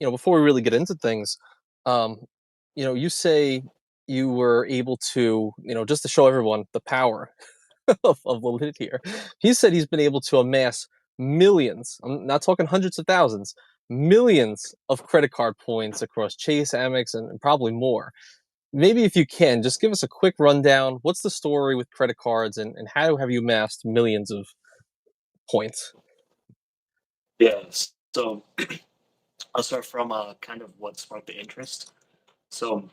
before we really get into things, um, you say you were able to, just to show everyone the power of Lalit here. He said he's been able to amass millions. I'm not talking hundreds of thousands, millions of credit card points across Chase, Amex, and probably more. Maybe if you can, just give us a quick rundown. What's the story with credit cards, and how have you amassed millions of points? Yes. So I'll start from kind of what sparked the interest. So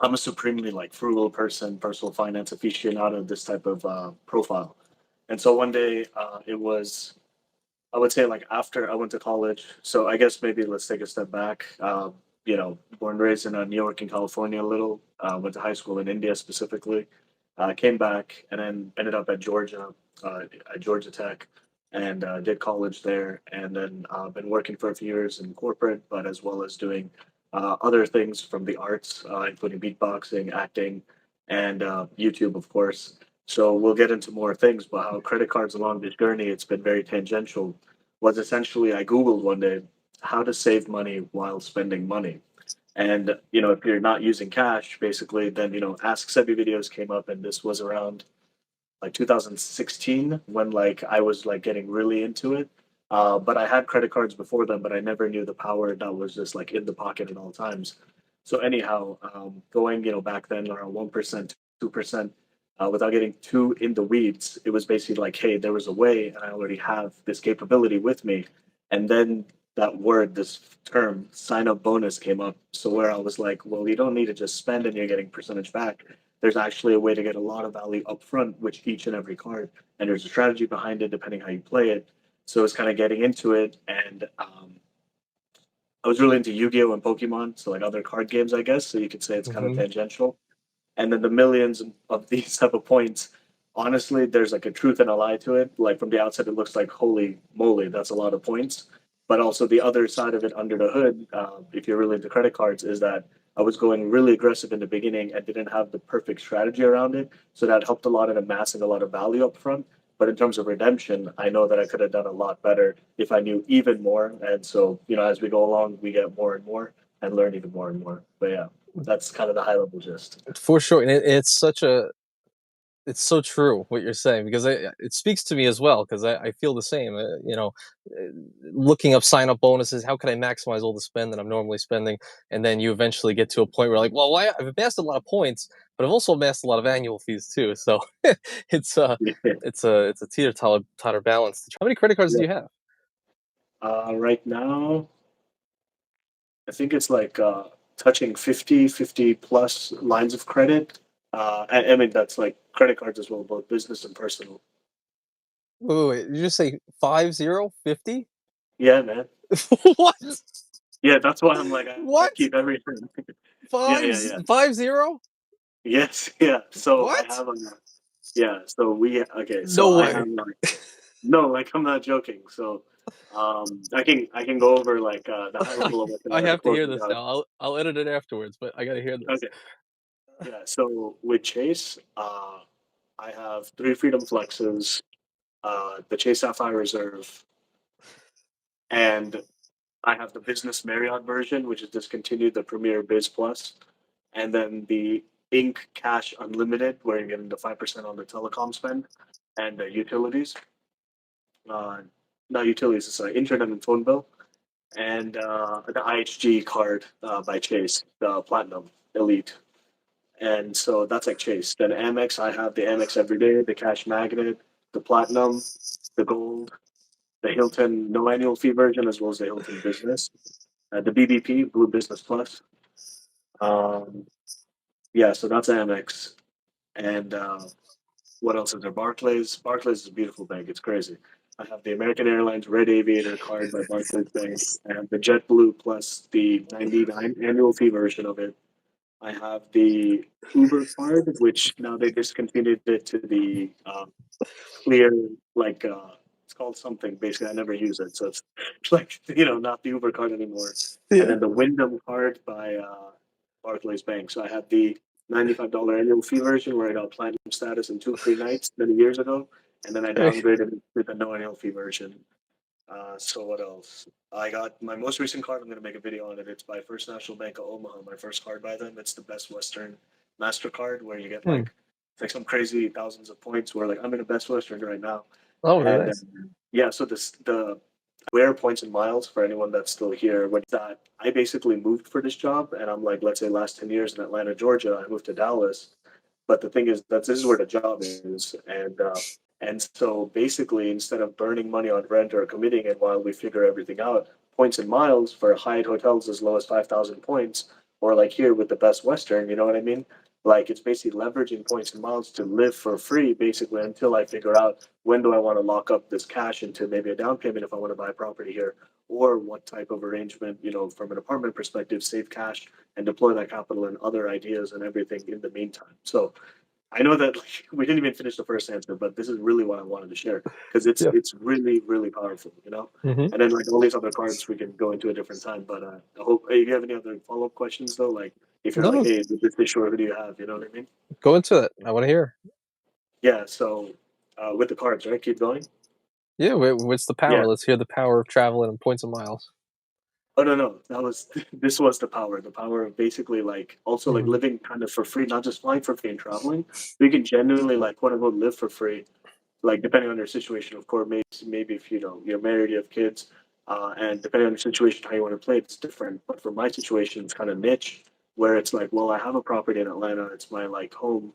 I'm a supremely like frugal person, personal finance aficionado, this type of profile. And so one day it was, I would say like after I went to college. So I guess maybe let's take a step back. Born and raised in New York and California a little. Went to high school in India specifically. Came back and then ended up at Georgia, at Georgia Tech, and did college there. And then been working for a few years in corporate, but as well as doing other things from the arts, including beatboxing, acting, and YouTube, of course. So we'll get into more things, but how credit cards along this journey, it's been very tangential. Was essentially I Googled one day how to save money while spending money. And if you're not using cash, basically, then Ask Sebi videos came up, and this was around like 2016 when like I was like getting really into it. But I had credit cards before then, but I never knew the power that was just like in the pocket at all times. So anyhow, going back then around 1%, 2%, without getting too in the weeds, it was basically like, hey, there was a way, and I already have this capability with me. And then that word, this term, sign up bonus came up. So where I was like, well, you don't need to just spend and you're getting percentage back. There's actually a way to get a lot of value upfront with each and every card, and there's a strategy behind it depending how you play it. So it's kind of getting into it, and I was really into Yu-Gi-Oh and Pokemon, so like other card games, I guess. So you could say it's kind of Hmm. tangential. And then the millions of these type of points, honestly, there's like a truth and a lie to it. Like from the outside, it looks like holy moly, that's a lot of points. But also the other side of it under the hood, if you're really into credit cards, is that I was going really aggressive in the beginning and didn't have the perfect strategy around it. So that helped a lot in amassing a lot of value up front. But in terms of redemption, I know that I could have done a lot better if I knew even more. And so, as we go along, we get more and more and learn even more and more. But yeah, that's kind of the high level gist. For sure, and it's so true what you're saying because it speaks to me as well because I feel the same. Uh, Looking up sign up bonuses, how can I maximize all the spend that I'm normally spending? And then you eventually get to a point where like, well, why I've amassed a lot of points, but I've also amassed a lot of annual fees too. So it's a it's a teeter totter balance. How many credit cards do Yeah. you have? Right now, I think it's like touching 50 plus lines of credit. I mean, that's like credit cards as well, both business and personal. Wait, did you just say 50? Yeah, man. What? Yeah, that's why I'm like, I What? keep everything. Yeah, Five yeah, yeah. 50? Yes, yeah. So I What? have a, yeah, so okay, so No I have way. like, no, like I'm not joking. So I can go over like the high I level of what I the have to hear closing this does. now. I'll edit it afterwards, but I gotta hear this. Okay. Yeah, so with Chase, I have three Freedom Flexes, the Chase Sapphire Reserve, and I have the Business Marriott version, which is discontinued, the Premier Biz Plus, and then the Inc. Cash Unlimited, where you're getting the 5% on the telecom spend and the utilities. Uh, Not utilities, sorry, internet and phone bill, and the IHG card by Chase, the Platinum Elite. And so that's like Chase. Then Amex, I have the Amex Everyday, the Cash Magnet, the Platinum, the Gold, the Hilton no annual fee version, as well as the Hilton Business, the BBP, Blue Business Plus. Um, yeah, so that's Amex. And what else is there? Barclays. Barclays is a beautiful bank. It's crazy. I have the American Airlines Red Aviator card by Barclays Bank, and the JetBlue plus the 99 annual fee version of it. I have the Uber card, which now they discontinued it to the clear, like it's called something. Basically, I never use it, so it's like not the Uber card anymore. And Yeah. then the Wyndham card by Barclays Bank. So I had the $95 annual fee version where I got platinum status in two free nights many years ago, and then I downgraded to the no annual fee version. So what else? I got my most recent card. I'm gonna make a video on it. It's by First National Bank of Omaha. My first card by them. It's the Best Western Mastercard, where you get Hmm. like it's like some crazy thousands of points. Where like I'm in a Best Western right now, Oh, very and nice. yeah. So the where points and miles for anyone that's still here. When that I basically moved for this job, and I'm like, let's say last 10 years in Atlanta, Georgia. I moved to Dallas, but the thing is that this is where the job is, and so basically, instead of burning money on rent or committing it while we figure everything out, points and miles for Hyatt hotels as low as 5,000 points, or like here with the Best Western, you know what I mean? Like it's basically leveraging points and miles to live for free, basically, until I figure out when do I want to lock up this cash into maybe a down payment if I want to buy property here, or what type of arrangement, from an apartment perspective, save cash and deploy that capital in other ideas and everything in the meantime. So I know that like, we didn't even finish the first answer, but this is really what I wanted to share because it's Yeah. it's really really powerful. Hmm. And then like all these other cards we can go into a different time. But I hope if you have any other follow up questions though, like if you're like, No, hey, this is short, who do you have? You know what I mean? go into it. I want to hear. Yeah. So with the cards, right? Keep going. Yeah, what's the Yeah. power? Let's hear the power of traveling and points and miles. Oh no, no, that was this was the power of basically like also like Mhm. living kind of for free, not just flying for free and traveling. We can genuinely like quote unquote live for free, like depending on your situation, of course. Maybe if you're married, you have kids, and depending on your situation, how you want to play, it's different. But for my situation, it's kind of niche, where it's like, well, I have a property in Atlanta, it's my like home,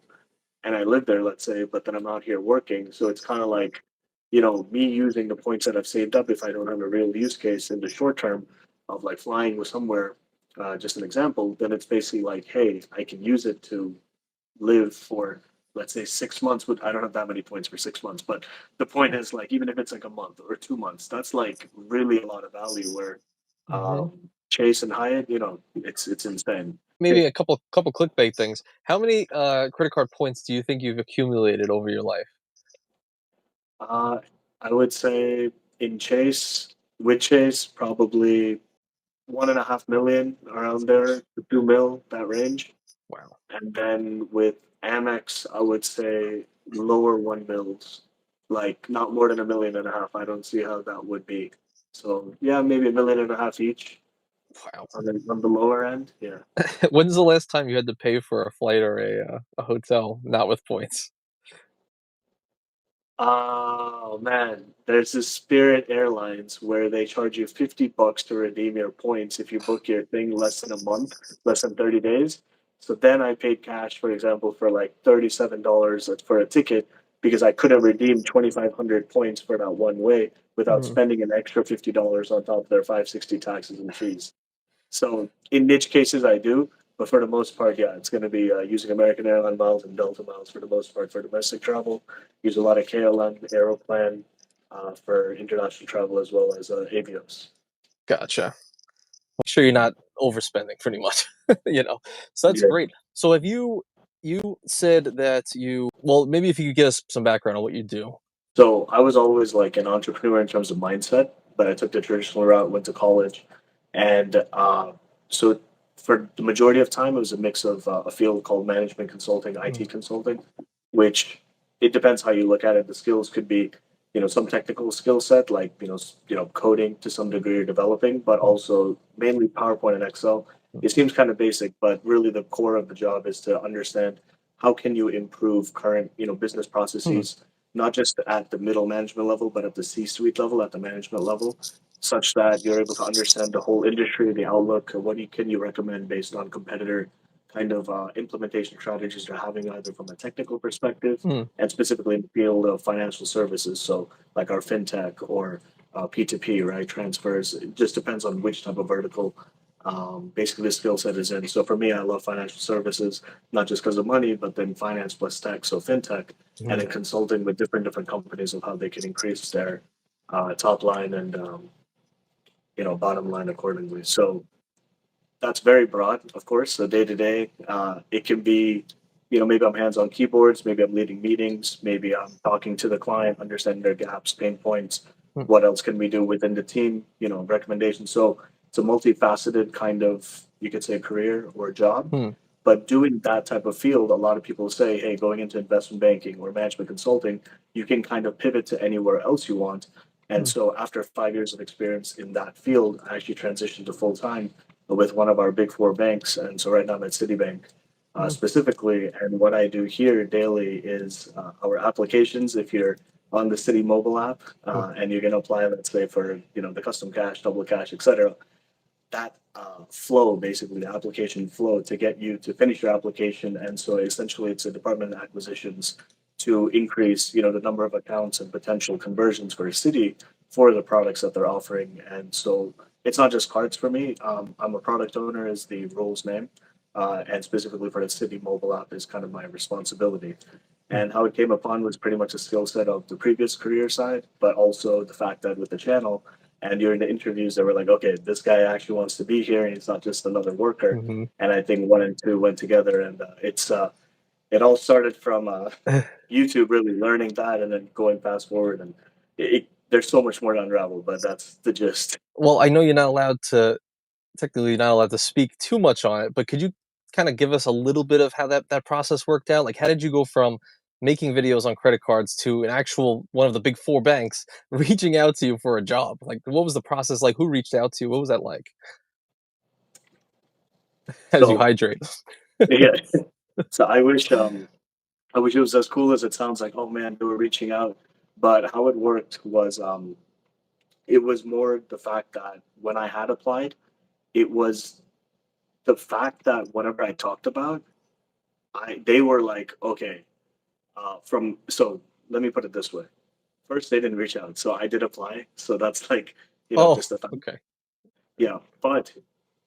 and I live there, let's say, but then I'm out here working. So it's kind of like, me using the points that I've saved up if I don't have a real use case in the short term of like flying with somewhere, just an example, then it's basically like, hey, I can use it to live for, let's say, 6 months. With I don't have that many points for 6 months, but the point is like, even if it's like a month or 2 months, that's like really a lot of value where Mhm. Chase and Hyatt, it's insane. Maybe a couple clickbait things. How many, credit card points do you think you've accumulated over your life? Uh, I would say in Chase, with Chase, probably 1.5 million around there, to 2 mil, that range. Wow. And then with Amex, I would say lower 1 mils, like not more than 1.5 million. I don't see how that would be. So yeah, maybe 1.5 million each Wow. on the lower end. Yeah. When's the last time you had to pay for a flight or a hotel not with points? Oh man, there's this Spirit Airlines where they charge you $50 to redeem your points if you book your thing less than a month, less than 30 days. So then I paid cash, for example, for like $37 for a ticket because I could have redeemed 2,500 points for that one way without Mhm. spending an extra $50 on top of their 560 taxes and fees. So in niche cases, I do, but for the most part, yeah, it's going to be using American Airline miles and Delta miles for the most part for domestic travel. Use a lot of KLM, Aeroplan for international travel as well as Avios. Gotcha. Make sure you're not overspending pretty much, you know? So that's Yeah. great. So have you said that well, maybe if you could give us some background on what you do. So I was always like an entrepreneur in terms of mindset, but I took the traditional route, went to college, and so for the majority of time, it was a mix of a field called management consulting, Mm, IT consulting, which it depends how you look at it. The skills could be, some technical skill set like coding to some degree or developing, but mm, also mainly PowerPoint and Excel. mm, It seems kind of basic, but really the core of the job is to understand how can you improve current business mm, processes, not just at the middle management level, but at the C-suite level, at the management level, such that you're able to understand the whole industry, the outlook, and can you recommend based on competitor kind of implementation strategies you're having either from a technical perspective mm, and specifically in the field of financial services. So like our fintech or P2P, right? Transfers. It just depends on which type of vertical basically the skill set is in. So for me, I love financial services, not just because of money, but then finance plus tech, so fintech, and then mm. consulting with different companies of how they can increase their top line and bottom line accordingly. So that's very broad, of course. So day to day, it can be, maybe I'm hands on keyboards, maybe I'm leading meetings, maybe I'm talking to the client, understanding their gaps, pain points. Mm, What else can we do within the team? Recommendations. So it's a multifaceted kind of, you could say, career or job. mm, But doing that type of field, a lot of people say, hey, going into investment banking or management consulting, you can kind of pivot to anywhere else you want. And Hmm. so after 5 years of experience in that field, I actually transitioned to full time with one of our big four banks. And so right now I'm at Citibank Hmm. specifically. And what I do here daily is our applications. If you're on the City mobile app Hmm. and you're going to apply, let's say for the custom cash, double cash, etc., that flow, basically the application flow to get you to finish your application. And so essentially it's a department of acquisitions to increase, the number of accounts and potential conversions for a city for the products that they're offering. And so it's not just cards for me. I'm a product owner is the role's name. And specifically for the city mobile app is kind of my responsibility. Hmm. And how it came upon was pretty much a skill set of the previous career side, but also the fact that with the channel and during the interviews, they were like, okay, this guy actually wants to be here and he's not just another worker. Hmm. And I think one and two went together, and it all started from YouTube, really learning that, and then going fast forward, and there's so much more to unravel, but that's the gist. Well, I know you're not allowed to technically you're not allowed to speak too much on it, but could you kind of give us a little bit of how that process worked out? Like, how did you go from making videos on credit cards to an actual one of the big four banks reaching out to you for a job? Like, what was the process like? Who reached out to you? What was that like as you So hydrate? yeah, so I wish it was as cool as it sounds like. Oh man, they were reaching out, but how it worked was it was more the fact that when I had applied, it was the fact that whatever I talked about, they were like, okay, from so let me put it this way. First, they didn't reach out, so I did apply. So that's like, Oh, just a fact. okay. Yeah, but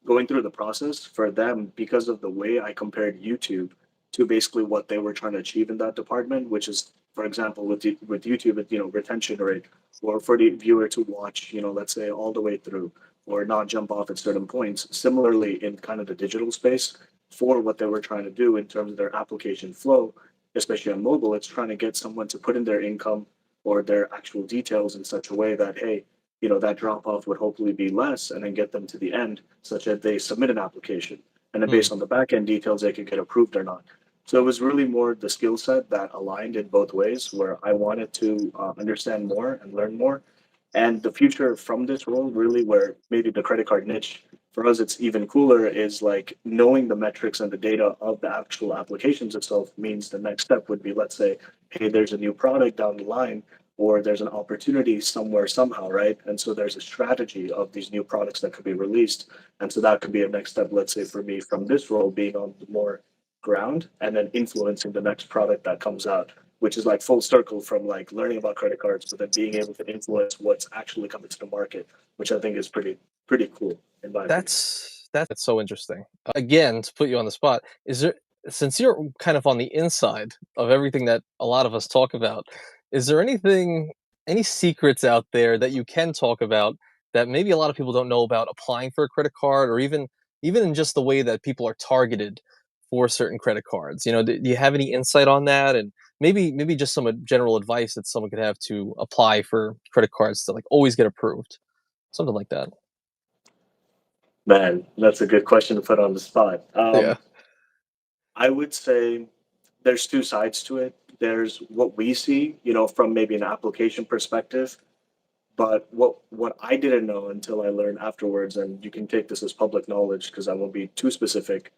going through the process for them, because of the way I compared YouTube to basically what they were trying to achieve in that department, which is, for example, with YouTube, retention rate, or for the viewer to watch, let's say all the way through, or not jump off at certain points. Similarly, in kind of the digital space, for what they were trying to do in terms of their application flow, especially on mobile, it's trying to get someone to put in their income or their actual details in such a way that, hey, that drop off would hopefully be less and then get them to the end, such that they submit an application. And then Mm, based on the back end details, they could get approved or not. So it was really more the skill set that aligned in both ways, where I wanted to understand more and learn more. And the future from this role, really, where maybe the credit card niche for us, it's even cooler, is like knowing the metrics and the data of the actual applications itself means the next step would be, let's say, hey, there's a new product down the line or there's an opportunity somewhere somehow, right? And so there's a strategy of these new products that could be released. And so that could be a next step, let's say for me, from this role being on the more ground and then influencing the next product that comes out, which is like full circle from like learning about credit cards, but then being able to influence what's actually coming to the market, which I think is pretty cool in my opinion. that's so interesting. Again, to put you on the spot, is there since you're kind of on the inside of everything that a lot of us talk about, is there any secrets out there that you can talk about that maybe a lot of people don't know about applying for a credit card or even in just the way that people are targeted for certain credit cards? Do you have any insight on that? And maybe just some general advice that someone could have to apply for credit cards to like always get approved, something like that. Man, that's a good question to put on the spot. Yeah. I would say there's two sides to it. There's what we see, from maybe an application perspective, but what I didn't know until I learned afterwards, and you can take this as public knowledge because I won't be too specific,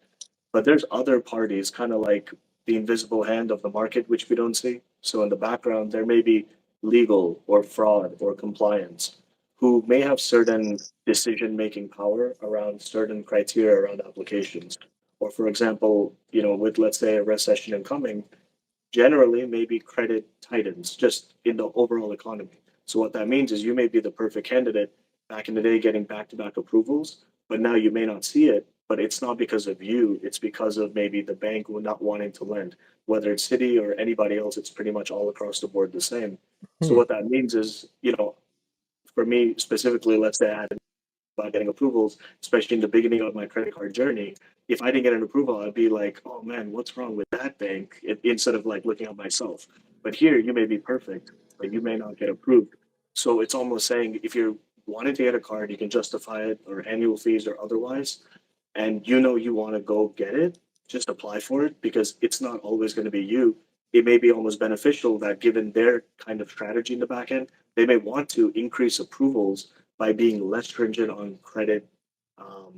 but there's other parties, kind of like the invisible hand of the market, which we don't see. So in the background, there may be legal or fraud or compliance who may have certain decision making power around certain criteria around applications. Or for example, with let's say a recession incoming, generally maybe credit tightens just in the overall economy. So what that means is you may be the perfect candidate back in the day getting back-to-back approvals, but now you may not see it, but it's not because of you, it's because of maybe the bank not wanting to lend. Whether it's Citi or anybody else, it's pretty much all across the board the same. So Hmm. what that means is, for me specifically, let's say I had about getting approvals, especially in the beginning of my credit card journey. If I didn't get an approval, I'd be like, oh man, what's wrong with that bank? Instead of like looking at myself. But here, you may be perfect, but you may not get approved. So it's almost saying if you're wanting to get a card, you can justify it or annual fees or otherwise, and you want to go get it, just apply for it because it's not always going to be you. It may be almost beneficial that given their kind of strategy in the back end, they may want to increase approvals by being less stringent on credit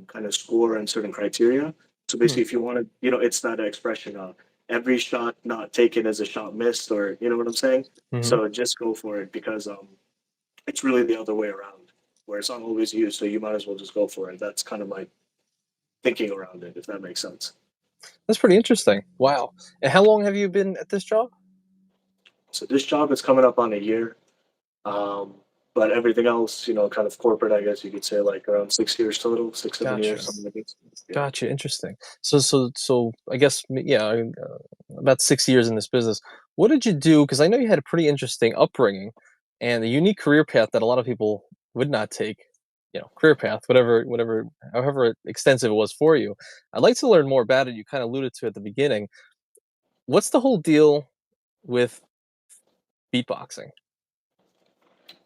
kind of score and certain criteria. So Hmm. basically, if you want to, it's that expression of every shot not taken is a shot missed, or you know what I'm saying. Hmm. So just go for it because it's really the other way around, where it's not always you, so you might as well just go for it. That's kind of my thinking around it, if that makes sense. That's pretty interesting. Wow. And how long have you been at this job? So this job is coming up on a year. Um, but everything else, kind of corporate, I guess you could say, like around 6 years total, 6, 7 years, Gotcha. something like this. Yeah. Gotcha. Interesting. So I guess yeah, about 6 years in this business. What did you do? Because I know you had a pretty interesting upbringing and a unique career path that a lot of people would not take. Career path, however extensive it was for you. I'd like to learn more about it. You kind of alluded to at the beginning. What's the whole deal with beatboxing?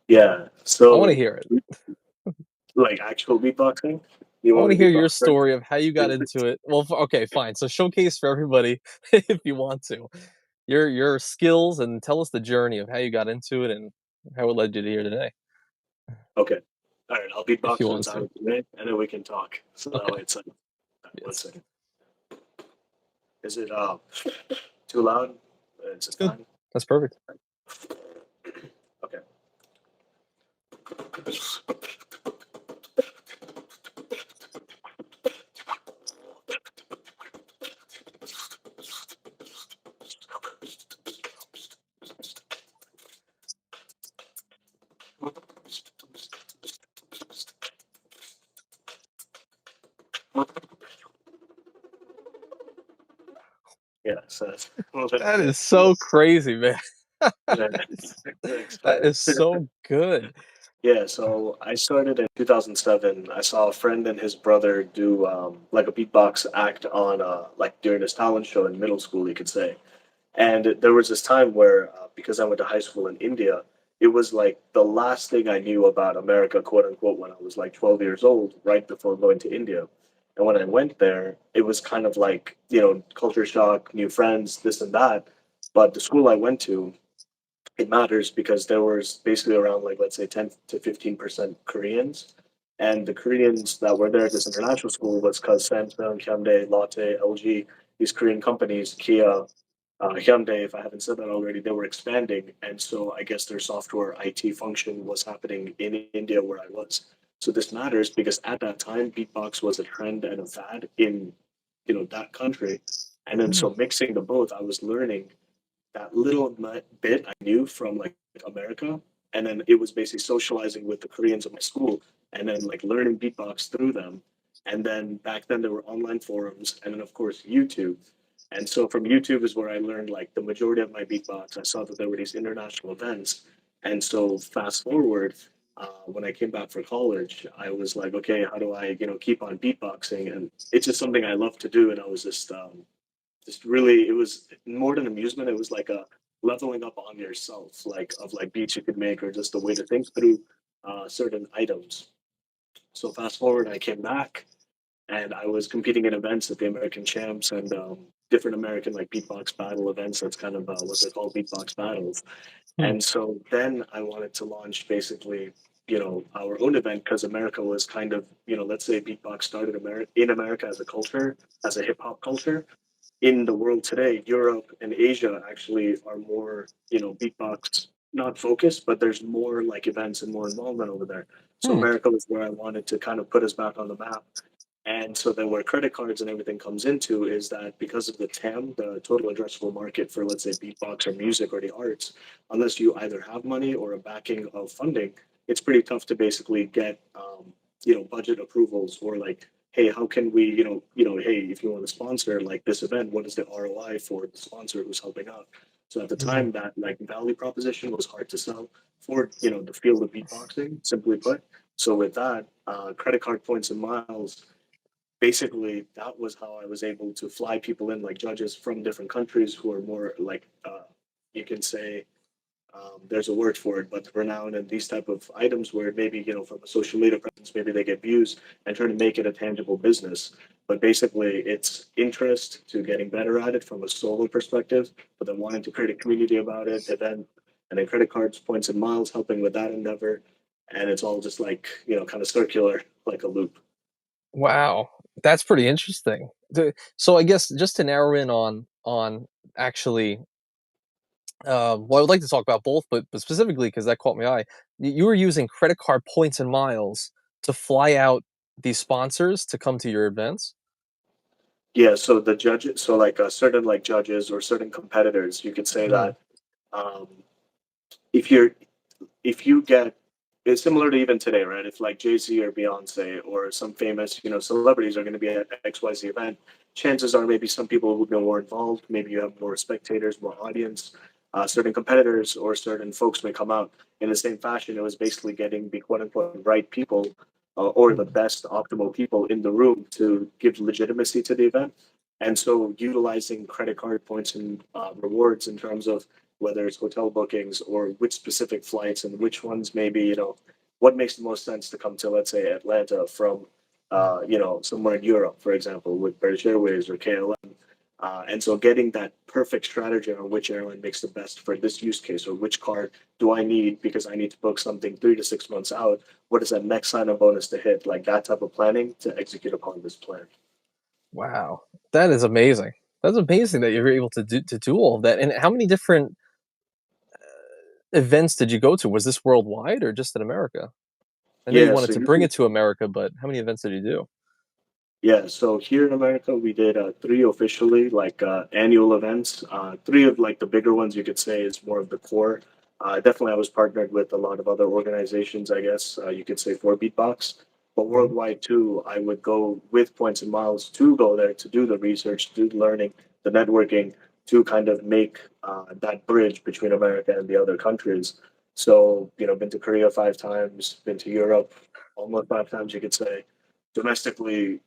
Yeah. I want to So, hear it. like actual beatboxing, you I want want me to to hear your beatbox first? story of how you got into it. Well, okay, fine. So showcase for everybody if you want to your skills and tell us the journey of how you got into it and how it led you to here today, Okay. All right. I'll if beatbox you for the want time to. of the day, and then we can talk. So that Okay. way it's like, one Yes. second. Is it too loud? It's It's a good. fine. That's perfect. Okay. Yeah. So that's a little That bit. is so crazy, man. Yeah. That's Thanks, that man. is so good. Yeah, so I started in 2007. I saw a friend and his brother do like a beatbox act on like during his talent show in middle school, you could say. And there was this time where, because I went to high school in India, it was like the last thing I knew about America, quote unquote, when I was like 12 years old, right before going to India. And when I went there, it was kind of like, culture shock, new friends, this and that. But the school I went to, it matters because there was basically around like let's say 10 to 15% Koreans, and the Koreans that were there at this international school was because Samsung, Hyundai, Lotte, LG, these Korean companies, Kia, Hyundai, if I haven't said that already, they were expanding, and so I guess their software IT function was happening in India where I was. So this matters because at that time, beatbox was a trend and a fad in that country, and then Hmm. so mixing the both, I was learning that little bit I knew from like America, and then it was basically socializing with the Koreans at my school, and then like learning beatbox through them. And then back then there were online forums, and then of course YouTube. And so from YouTube is where I learned like the majority of my beatbox. I saw that there were these international events, and so fast forward. When I came back for college, I was like, okay, how do I, keep on beatboxing? And it's just something I love to do, and I was just really it was more than amusement, it was like a leveling up on yourself, like of like beats you could make or just a way to think through certain items. So fast forward, I came back and I was competing in events at the American Champs and different American like beatbox battle events. That's kind of what they're called, beatbox battles. Hmm. And so then I wanted to launch basically our own event because America was kind of let's say beatbox started in America as a culture, as a hip hop culture. In the world today, Europe and Asia actually are more, beatbox not focused, but there's more like events and more involvement over there. So Hmm. America was where I wanted to kind of put us back on the map. And so then where credit cards and everything comes into is that because of the TAM, the total addressable market for let's say beatbox or music or the arts, unless you either have money or a backing of funding, it's pretty tough to basically get budget approvals or like, hey, how can we, hey, if you want to sponsor like this event, what is the ROI for the sponsor who's helping out? So at the Hmm. time that like value proposition was hard to sell for the field of beatboxing, simply put. So with that, credit card points and miles, basically that was how I was able to fly people in like judges from different countries who are more like you can say there's a word for it, but renowned and these type of items where maybe from a social media presence, maybe they get views and try to make it a tangible business. But basically, it's interest to getting better at it from a solo perspective, but then wanting to create a community about it, event, and then credit cards, points and miles, helping with that endeavor, and it's all just like kind of circular, like a loop. Wow, that's pretty interesting. So I guess just to narrow in on actually, well, I would like to talk about both, but specifically because that caught my eye. You were using credit card points and miles to fly out these sponsors to come to your events. Yeah, so the judges, so like certain like judges or certain competitors, you could say Mm, that um, if you're if you get it's similar to even today, right? If like Jay-Z or Beyonce or some famous, celebrities are going to be at XYZ event, chances are maybe some people will be more involved. Maybe you have more spectators, more audience. Certain competitors or certain folks may come out in the same fashion. It was basically getting the quote unquote right people or the mm, best optimal people in the room to give legitimacy to the event. And so utilizing credit card points and rewards in terms of whether it's hotel bookings or which specific flights and which ones maybe, what makes the most sense to come to, let's say, Atlanta from, mm. somewhere in Europe, for example, with British Airways or KLM. And so getting that perfect strategy on which airline makes the best for this use case or which card do I need because I need to book something 3 to 6 months out. What is that next sign up bonus to hit? Like that type of planning to execute upon this plan. Wow, that is amazing. That's amazing that you're able to do all of that. And how many different events did you go to? Was this worldwide or just in America? I know you Yeah, wanted so to you bring can it to America, but how many events did you do? Yeah, so here in America, we did three officially, like annual events. Three of like the bigger ones, you could say, is more of the core. Definitely, I was partnered with a lot of other organizations, I guess you could say, for Beatbox. But Mhm. worldwide too, I would go with points and miles to go there to do the research, to do the learning, the networking, to kind of make that bridge between America and the other countries. So, been to Korea 5 times, been to Europe almost 5 times, you could say domestically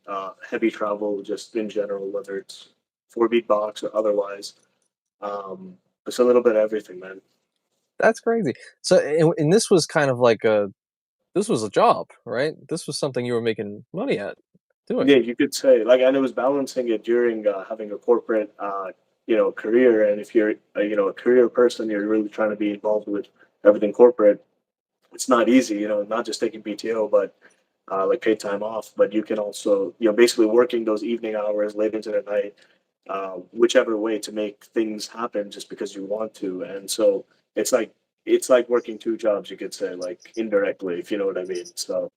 heavy travel just in general, whether it's for beatbox or otherwise. Um, it's a little bit of everything, man. That's crazy. So, and this was kind of like this was a job, right? This was something you were making money at doing. Yeah, you could say like, and it was balancing it during having a corporate, career. And if you're, a career person, you're really trying to be involved with everything corporate. It's not easy, not just taking PTO, but like paid time off. But you can also, basically working those evening hours late into the night whichever way to make things happen just because you want to. And so it's like it's like working two jobs, you could say, like indirectly, if you know what I mean. So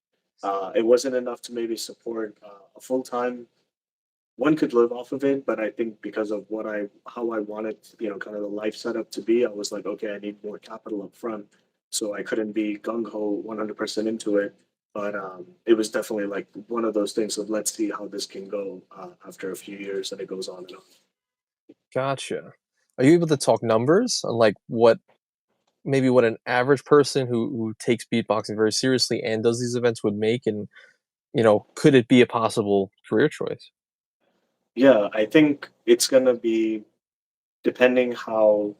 it wasn't enough to maybe support a full time. One could live off of it, but I think because of how I wanted, kind of the life setup to be, I was like, okay, I need more capital up front, so I couldn't be gung ho 100% into it. But it was definitely like one of those things of let's see how this can go after a few years, and it goes on and on. Gotcha. Are you able to talk numbers on like what maybe what an average person who takes beatboxing very seriously and does these events would make, and could it be a possible career choice? Yeah, I think it's gonna be depending how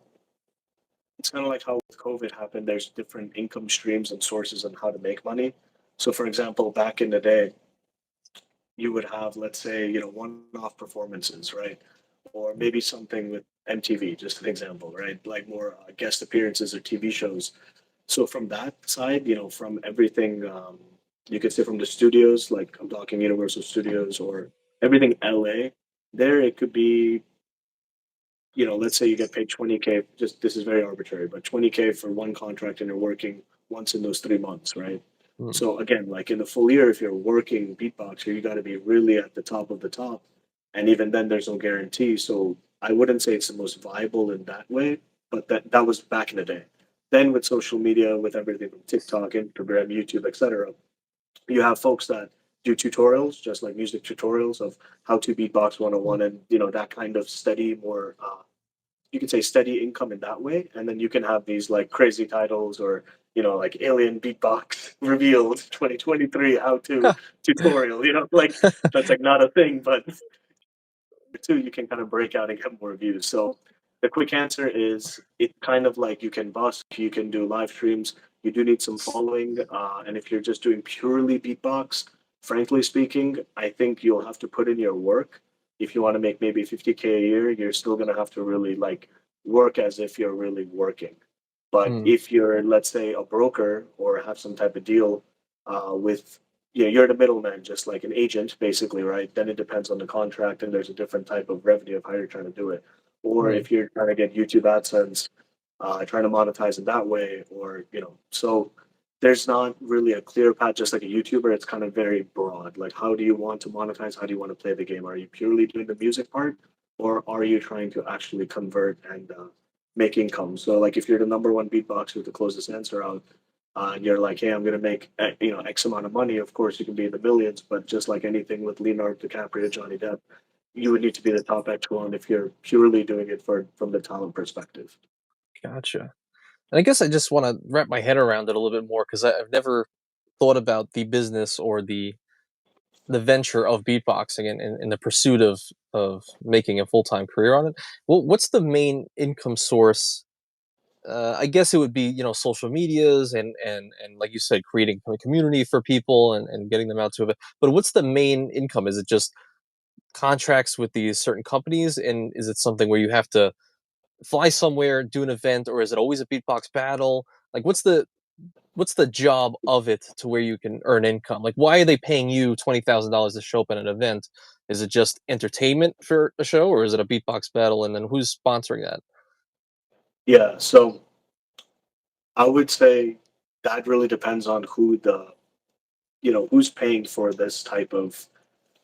it's kind of like how with COVID happened, there's different income streams and sources on how to make money. So for example, back in the day, you would have, let's say, one-off performances, right? Or maybe something with MTV, just an example, right? Like more guest appearances or TV shows. So from that side, from everything, you could say from the studios, like I'm talking Universal Studios or everything LA, there it could be let's say you get paid 20K, just this is very arbitrary, but 20K for one contract and you're working once in those 3 months, right? Mm, So again, like in the full year, if you're working beatboxer, you got to be really at the top of the top. And even then, there's no guarantee. So I wouldn't say it's the most viable in that way, but that was back in the day. Then with social media, with everything from TikTok, Instagram, YouTube, etc., you have folks that do tutorials, just like music tutorials of how to beatbox 101 and that kind of steady, more you can say steady income in that way, and then you can have these like crazy titles or like alien beatbox revealed 2023 how to tutorial, like that's like not a thing, but two you can kind of break out and get more views. So the quick answer is it's kind of like you can busk, you can do live streams, you do need some following, and if you're just doing purely beatbox, frankly speaking, I think you'll have to put in your work. If you want to make maybe 50K a year, you're still going to have to really like work as if you're really working. But Mm, if you're, let's say, a broker or have some type of deal with, you're the middleman, just like an agent, basically, right? Then it depends on the contract, and there's a different type of revenue of how you're trying to do it. Or mm, if you're trying to get YouTube AdSense, trying to monetize it that way, or so there's not really a clear path. Just like a YouTuber, it's kind of very broad. Like, how do you want to monetize? How do you want to play the game? Are you purely doing the music part, or are you trying to actually convert and make income? So, like, if you're the number one beatboxer to close this answer out, and you're like, hey, I'm going to make X amount of money. Of course, you can be in the millions, but just like anything with Leonardo DiCaprio, Johnny Depp, you would need to be the top echelon if you're purely doing it for from the talent perspective. gotcha. And I guess I just want to wrap my head around it a little bit more because I've never thought about the business or the venture of beatboxing and the pursuit of making a full time career on it. Well, what's the main income source? I guess it would be social medias and like you said, creating a community for people and getting them out to it. But what's the main income? Is it just contracts with these certain companies, and is it something where you have to fly somewhere, do an event, or is it always a beatbox battle? Like, what's the job of it to where you can earn income? Like, why are they paying you $20,000 to show up at an event? Is it just entertainment for a show, or is it a beatbox battle? And then who's sponsoring that? Yeah, so I would say that really depends on who's paying for this type of,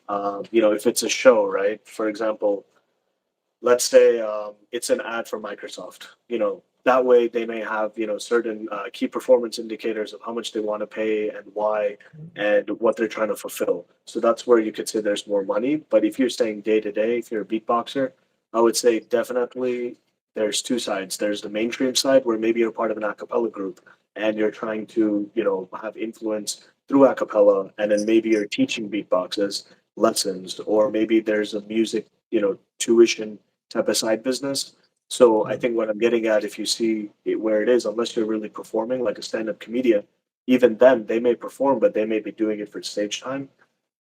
if it's a show, right? For example, let's say it's an ad for Microsoft. That way they may have certain key performance indicators of how much they want to pay and why and what they're trying to fulfill. So that's where you could say there's more money. But if you're staying day to day, if you're a beatboxer, I would say definitely there's two sides. There's the mainstream side where maybe you're part of an a cappella group and you're trying to have influence through a cappella, and then maybe you're teaching beatboxes lessons, or maybe there's a music tuition type of side business. So I Mm, think what I'm getting at, if you see it where it is, unless you're really performing like a stand-up comedian, even then they may perform, but they may be doing it for stage time.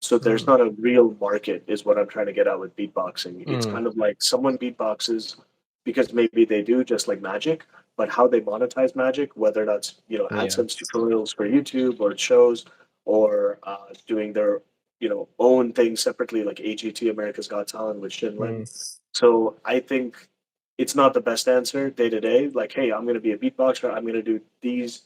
So there's mm, not a real market, is what I'm trying to get at with beatboxing. It's mm, kind of like someone beatboxes because maybe they do just like magic, but how they monetize magic, whether that's yeah. AdSense tutorials for YouTube or shows, or doing their own thing separately, like AGT, America's Got Talent with Shin Lim. Mm, So I think it's not the best answer day to day. Like, hey, I'm going to be a beatboxer. I'm going to do these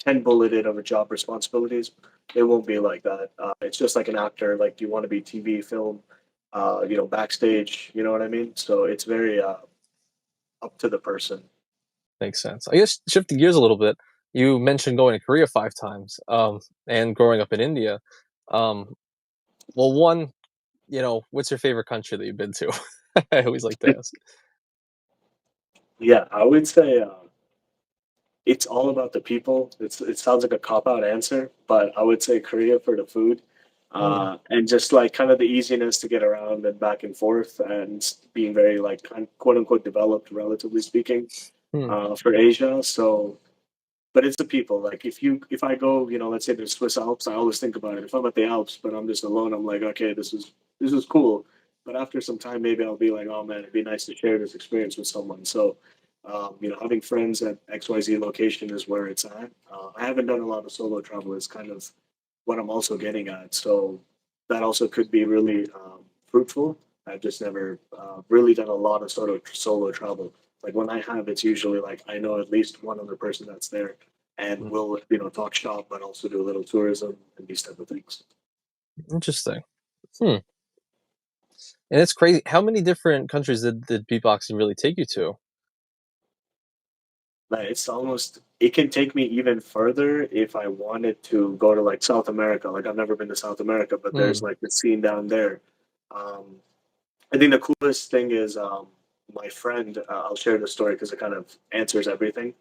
10 bulleted of a job responsibilities. It won't be like that. It's just like an actor. Like, do you want to be TV, film, backstage? You know what I mean? So it's very up to the person. makes sense. I guess shifting gears a little bit, you mentioned going to Korea 5 times, and growing up in India. Um, well, one, what's your favorite country that you've been to? I always like to ask. Yeah, I would say it's all about the people. It sounds like a cop out answer, but I would say Korea for the food, Mm, and just like kind of the easiness to get around and back and forth, and being very like quote unquote developed, relatively speaking, mm, for Asia. So, but it's the people. Like if I go, let's say the Swiss Alps, I always think about it. If I'm at the Alps, but I'm just alone, I'm like, okay, this is cool. But after some time, maybe I'll be like, oh man, it'd be nice to share this experience with someone. So, having friends at XYZ location is where it's at. I haven't done a lot of solo travel. Is kind of what I'm also getting at. So that also could be really fruitful. I've just never really done a lot of sort of solo travel. Like when I have, it's usually like I know at least one other person that's there, and mm. we'll talk shop, but also do a little tourism and these type of things. Interesting. Hmm. And it's crazy. How many different countries did beatboxing really take you to? Like it's almost it can take me even further if I wanted to go to like South America. Like I've never been to South America, but there's Mm, like the scene down there. Um, I think the coolest thing is my friend. I'll share the story because it kind of answers everything.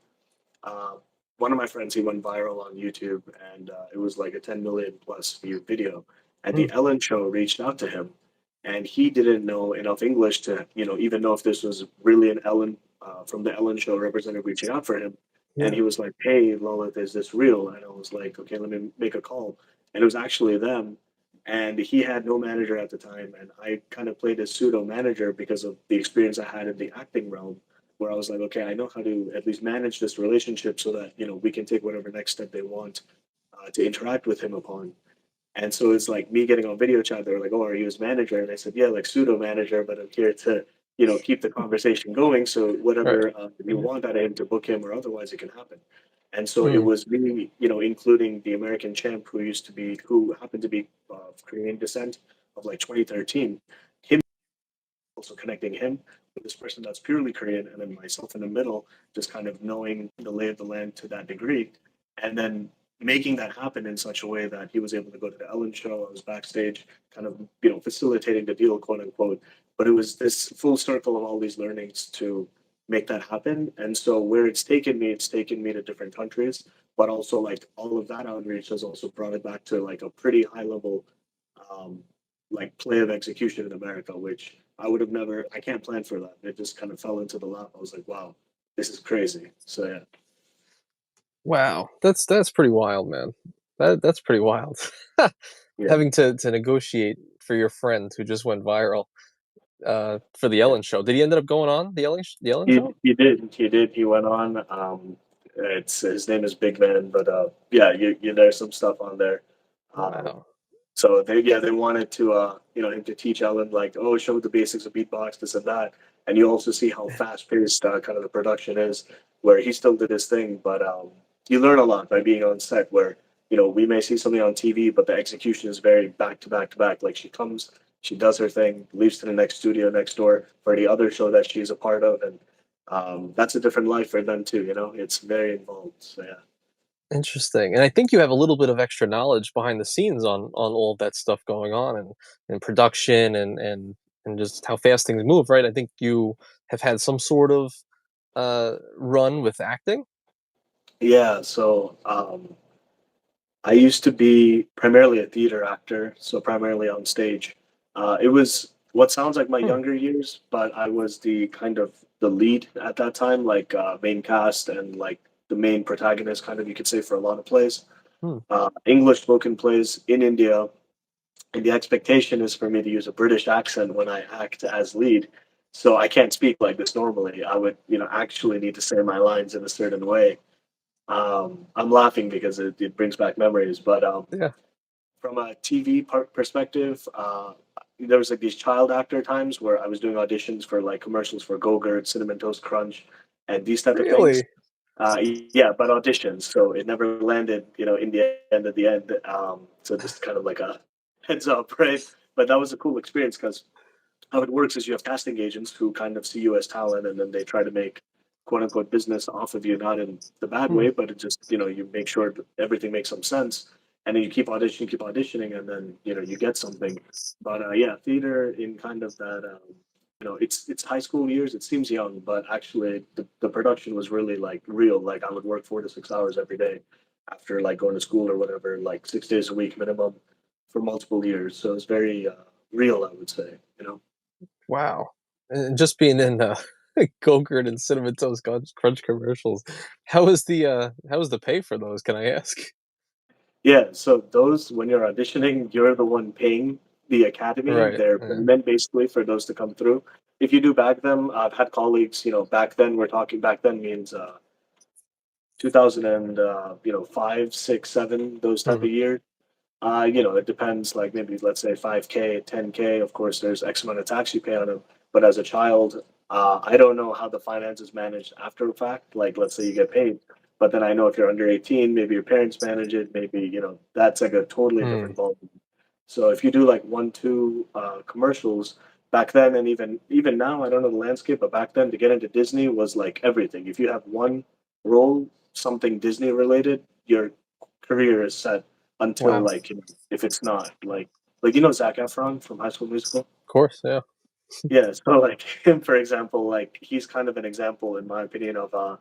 Uh, One of my friends, he went viral on YouTube, and it was like a 10 million plus view video. And mm, the Ellen Show reached out to him, and he didn't know enough English to, even know if this was really an Ellen from the Ellen Show representative reaching out for him. And yeah. he was like, "Hey, Lilith, is this real?" And I was like, "Okay, let me make a call." And it was actually them. And he had no manager at the time, and I kind of played as pseudo manager because of the experience I had in the acting realm. where I was like, okay, I know how to at least manage this relationship so that, we can take whatever next step they want to interact with him upon. And so it's like me getting on video chat. They're like, "Oh, are you his manager?" And I said, "Yeah, like pseudo manager, but I'm here to, keep the conversation going. So Right. whatever you want out of him to book him, or otherwise it can happen." And so it Mm. was me, including the American champ who happened to be of Korean descent of like 2013. Him also connecting him with this person that's purely Korean, and then myself in the middle, just kind of knowing the lay of the land to that degree, and then making that happen in such a way that he was able to go to the Ellen show. I was backstage, kind of facilitating the deal, quote unquote. But it was this full circle of all these learnings to make that happen. And so where it's taken me to different countries, but also like all of that outreach has also brought it back to like a pretty high level um, like play of execution in America, which I would have never. I can't plan for that. It just kind of fell into the lap. I was like, wow, this is crazy. So yeah, Wow, that's pretty wild, man. That's pretty wild. yeah, Having to negotiate for your friend who just went viral, for the yeah. Ellen show. Did he end up going on the Ellen He show? he did he did he went on. It's his name is Big Man, but yeah, there's some stuff on there. Um, Wow. So they wanted to him to teach Ellen like, oh, show the basics of beatbox, this and that. And you also see how fast paced kind of the production is, where he still did his thing, but you learn a lot by being on set where, we may see something on TV, but the execution is very back to back to back. Like she comes, she does her thing, leaves to the next studio next door for the other show that she's a part of, and that's a different life for them too, it's very involved. So yeah. Interesting, and I think you have a little bit of extra knowledge behind the scenes on all of that stuff going on and production and just how fast things move, right? I think you have had some sort of, run with acting? Yeah, so I used to be primarily a theater actor, so primarily on stage. It was what sounds like my Hmm, younger years, but I was the kind of the lead at that time, like main cast and like the main protagonist, kind of you could say for a lot of plays, hmm, English spoken plays in India, and the expectation is for me to use a British accent when I act as lead. So I can't speak like this normally. I would, actually need to say my lines in a certain way. I'm laughing because it brings back memories, but yeah, from a TV perspective, there was like these child actor times where I was doing auditions for like commercials for Go-Gurt, Cinnamon Toast Crunch, and these type of things. really? Yeah, but auditions, so it never landed, in the end. At the end, so just kind of like a heads up, right? But that was a cool experience because how it works is you have casting agents who kind of see you as talent, and then they try to make quote unquote business off of you, not in the bad Hmm, way, but it just you make sure that everything makes some sense, and then you keep auditioning, and then you get something. But yeah, theater in kind of that. It's high school years. It seems young, but actually the production was really like real. Like I would work 4 to 6 hours every day after like going to school or whatever, like 6 days a week minimum for multiple years. So it's very real, I would say. wow, and just being in, Go-Gurt and Cinnamon Toast Crunch commercials, how was the pay for those, can I ask? Yeah, so those when you're auditioning, you're the one paying the academy. Right, They're yeah, meant basically for those to come through. If you do back them, I've had colleagues, back then we're talking back then means 2000 and 5, 6, 7, those type mhm, of years. It depends. Like maybe let's say 5K, 10K. Of course, there's X amount of tax you pay on them. But as a child, I don't know how the finances managed after the fact. Like let's say you get paid, but then I know if you're under 18, maybe your parents manage it. Maybe that's like a totally mm, different ballgame. So if you do like one, two commercials back then, and even now, I don't know the landscape, but back then to get into Disney was like everything. If you have one role, something Disney related, your career is set until wow, like if it's not Zac Efron from High School Musical. of course, yeah, Yeah, so like him for example, like he's kind of an example in my opinion of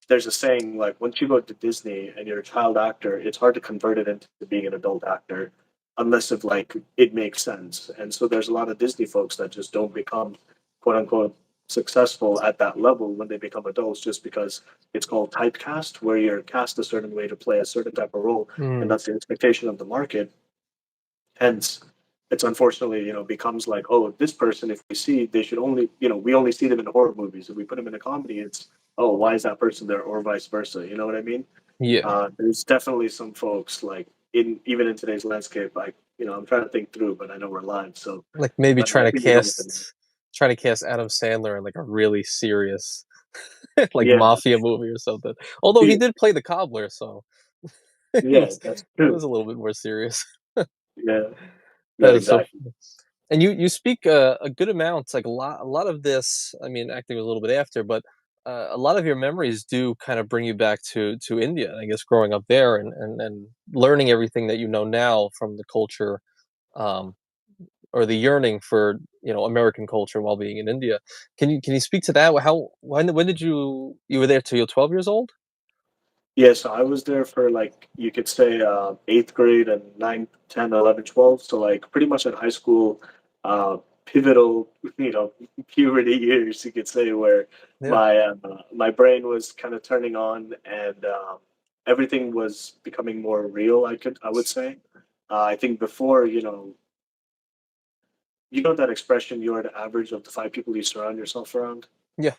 there's a saying like once you go to Disney and you're a child actor, it's hard to convert it into being an adult actor unless if like it makes sense. And so there's a lot of Disney folks that just don't become quote unquote successful at that level when they become adults just because it's called typecast, where you're cast a certain way to play a certain type of role, and mm, that's the expectation of the market. Hence, it's unfortunately, becomes like, oh, this person, if we see, they should only, we only see them in horror movies. If we put them in a comedy, it's, oh, why is that person there, or vice versa. You know what I mean? Yeah, There's definitely some folks like even in today's landscape. I'm trying to think through, but I know we're live, so like maybe I think you know what I mean. trying to cast Adam Sandler in like a really serious like Yeah, mafia movie or something. Although he yeah, did play the cobbler, so yeah, it that's was true. a little bit more serious. Yeah, yeah, That is so exactly. funny. And you speak a good amount, like a lot of this. I mean, acting was a little bit after, but a lot of your memories do kind of bring you back to India. I guess growing up there and learning everything that you know now from the culture, um, or the yearning for American culture while being in India. Can you speak to that? How when did you were there till you're 12 years old? Yeah, so I was there for like you could say eighth grade and 9, 10, 11, 12. So like pretty much in high school, uh, pivotal, puberty years, you could say, where Yeah. my brain was kind of turning on and everything was becoming more real. I would say. I think before, that expression, you're the average of the five people you surround yourself around. Yeah.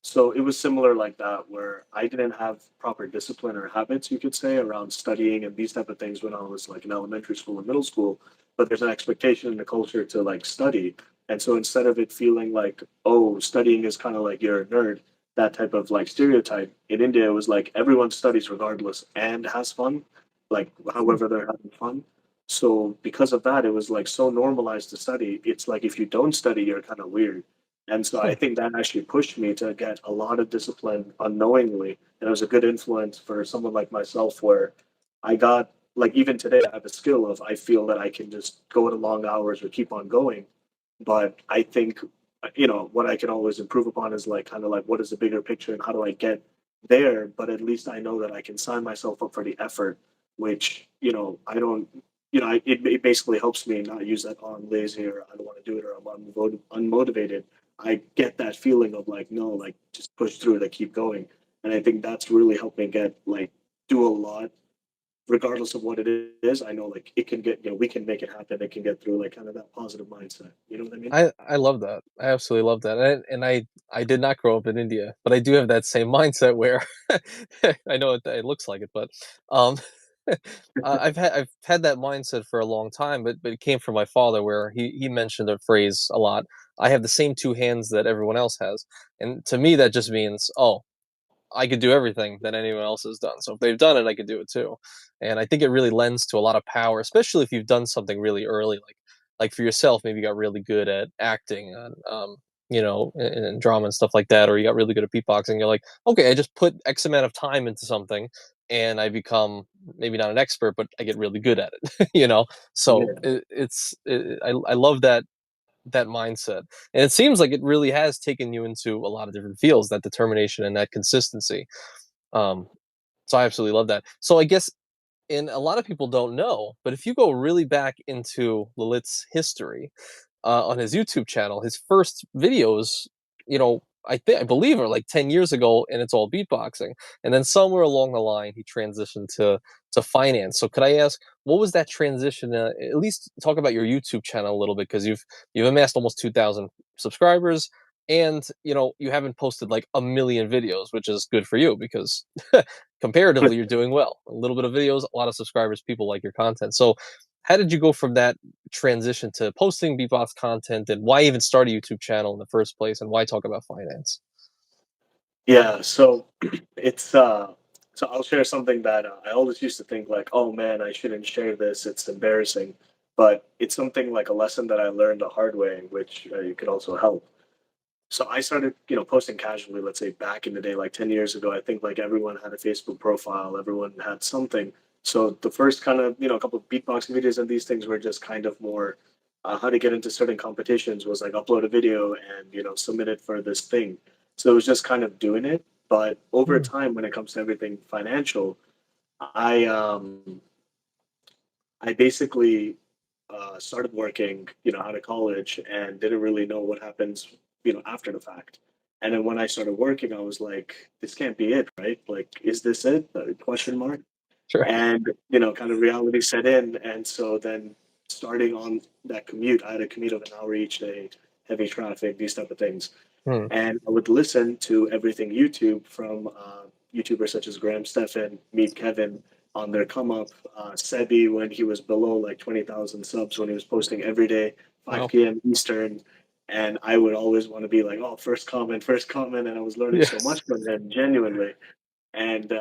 So it was similar like that, where I didn't have proper discipline or habits, you could say, around studying and these type of things when I was like in elementary school and middle school. But there's an expectation in the culture to like study. And so instead of it feeling like, oh, studying is kind of like you're a nerd, that type of like stereotype, in India, it was like everyone studies regardless and has fun, like Hmm. however they're having fun. So because of that, it was like so normalized to study. It's like if you don't study, you're kind of weird. And so I Huh. think that actually pushed me to get a lot of discipline unknowingly. And it was a good influence for someone like myself where I got, like, even today, I have a skill of I feel that I can just go to long hours or keep on going. But I think, what I can always improve upon is like kind of like what is the bigger picture and how do I get there? But at least I know that I can sign myself up for the effort, which, I don't, it basically helps me not use that, oh, I'm lazy or I don't want to do it or I'm unmotivated. I get that feeling of like, no, like just push through it, like keep going. And I think that's really helped me get like do a lot, regardless of what it is. I know like it can get, we can make it happen. It can get through like kind of that positive mindset. You know what I mean? I love that. I absolutely love that. And I did not grow up in India, but I do have that same mindset where I know it looks like it, but um, I've had that mindset for a long time, but it came from my father, where he mentioned a phrase a lot. I have the same two hands that everyone else has, and to me that just means, oh, I could do everything that anyone else has done. So if they've done it, I could do it too. And I think it really lends to a lot of power, especially if you've done something really early, like for yourself, maybe you got really good at acting and in drama and stuff like that, or you got really good at beatboxing. You're like, okay, I just put X amount of time into something, and I become maybe not an expert, but I get really good at it. So Yeah. I love that mindset. And it seems like it really has taken you into a lot of different fields, that determination and that consistency. Um, so I absolutely love that. So I guess, and a lot of people don't know, but if you go really back into Lalit's history, on his YouTube channel, his first videos, I believe are like 10 years ago, and it's all beatboxing. And then somewhere along the line, he transitioned to finance. So could I ask, what was that transition? At least talk about your YouTube channel a little bit, because you've amassed almost 2,000 subscribers, and you haven't posted like a million videos, which is good for you because comparatively you're doing well. A little bit of videos, a lot of subscribers, people like your content. So how did you go from that transition to posting beatbox content, and why even start a YouTube channel in the first place, and why talk about finance? Yeah, so it's so I'll share something that I always used to think like, oh man, I shouldn't share this. It's embarrassing, but it's something like a lesson that I learned the hard way, which you could also help. So I started, posting casually, let's say back in the day, like 10 years ago. I think like everyone had a Facebook profile, everyone had something. So the first kind of, couple of beatboxing videos and these things were just kind of more how to get into certain competitions was like upload a video and, submit it for this thing. So it was just kind of doing it. But over Mm, time, when it comes to everything financial, I um I basically started working, out of college and didn't really know what happens, after the fact. And then when I started working, I was like, this can't be it, right? Like, is this it? Question mark. sure. And, kind of reality set in. And so then starting on that commute, I had a commute of an hour each day, heavy traffic, these type of things. Hmm. And I would listen to everything YouTube from YouTubers such as Graham Stephan, Meet Kevin on their come up, Sebi when he was below like 20,000 subs when he was posting every day, Wow. 5 p.m. Eastern. And I would always want to be like, oh, first comment, first comment. And I was learning so Yes. much from him, genuinely. And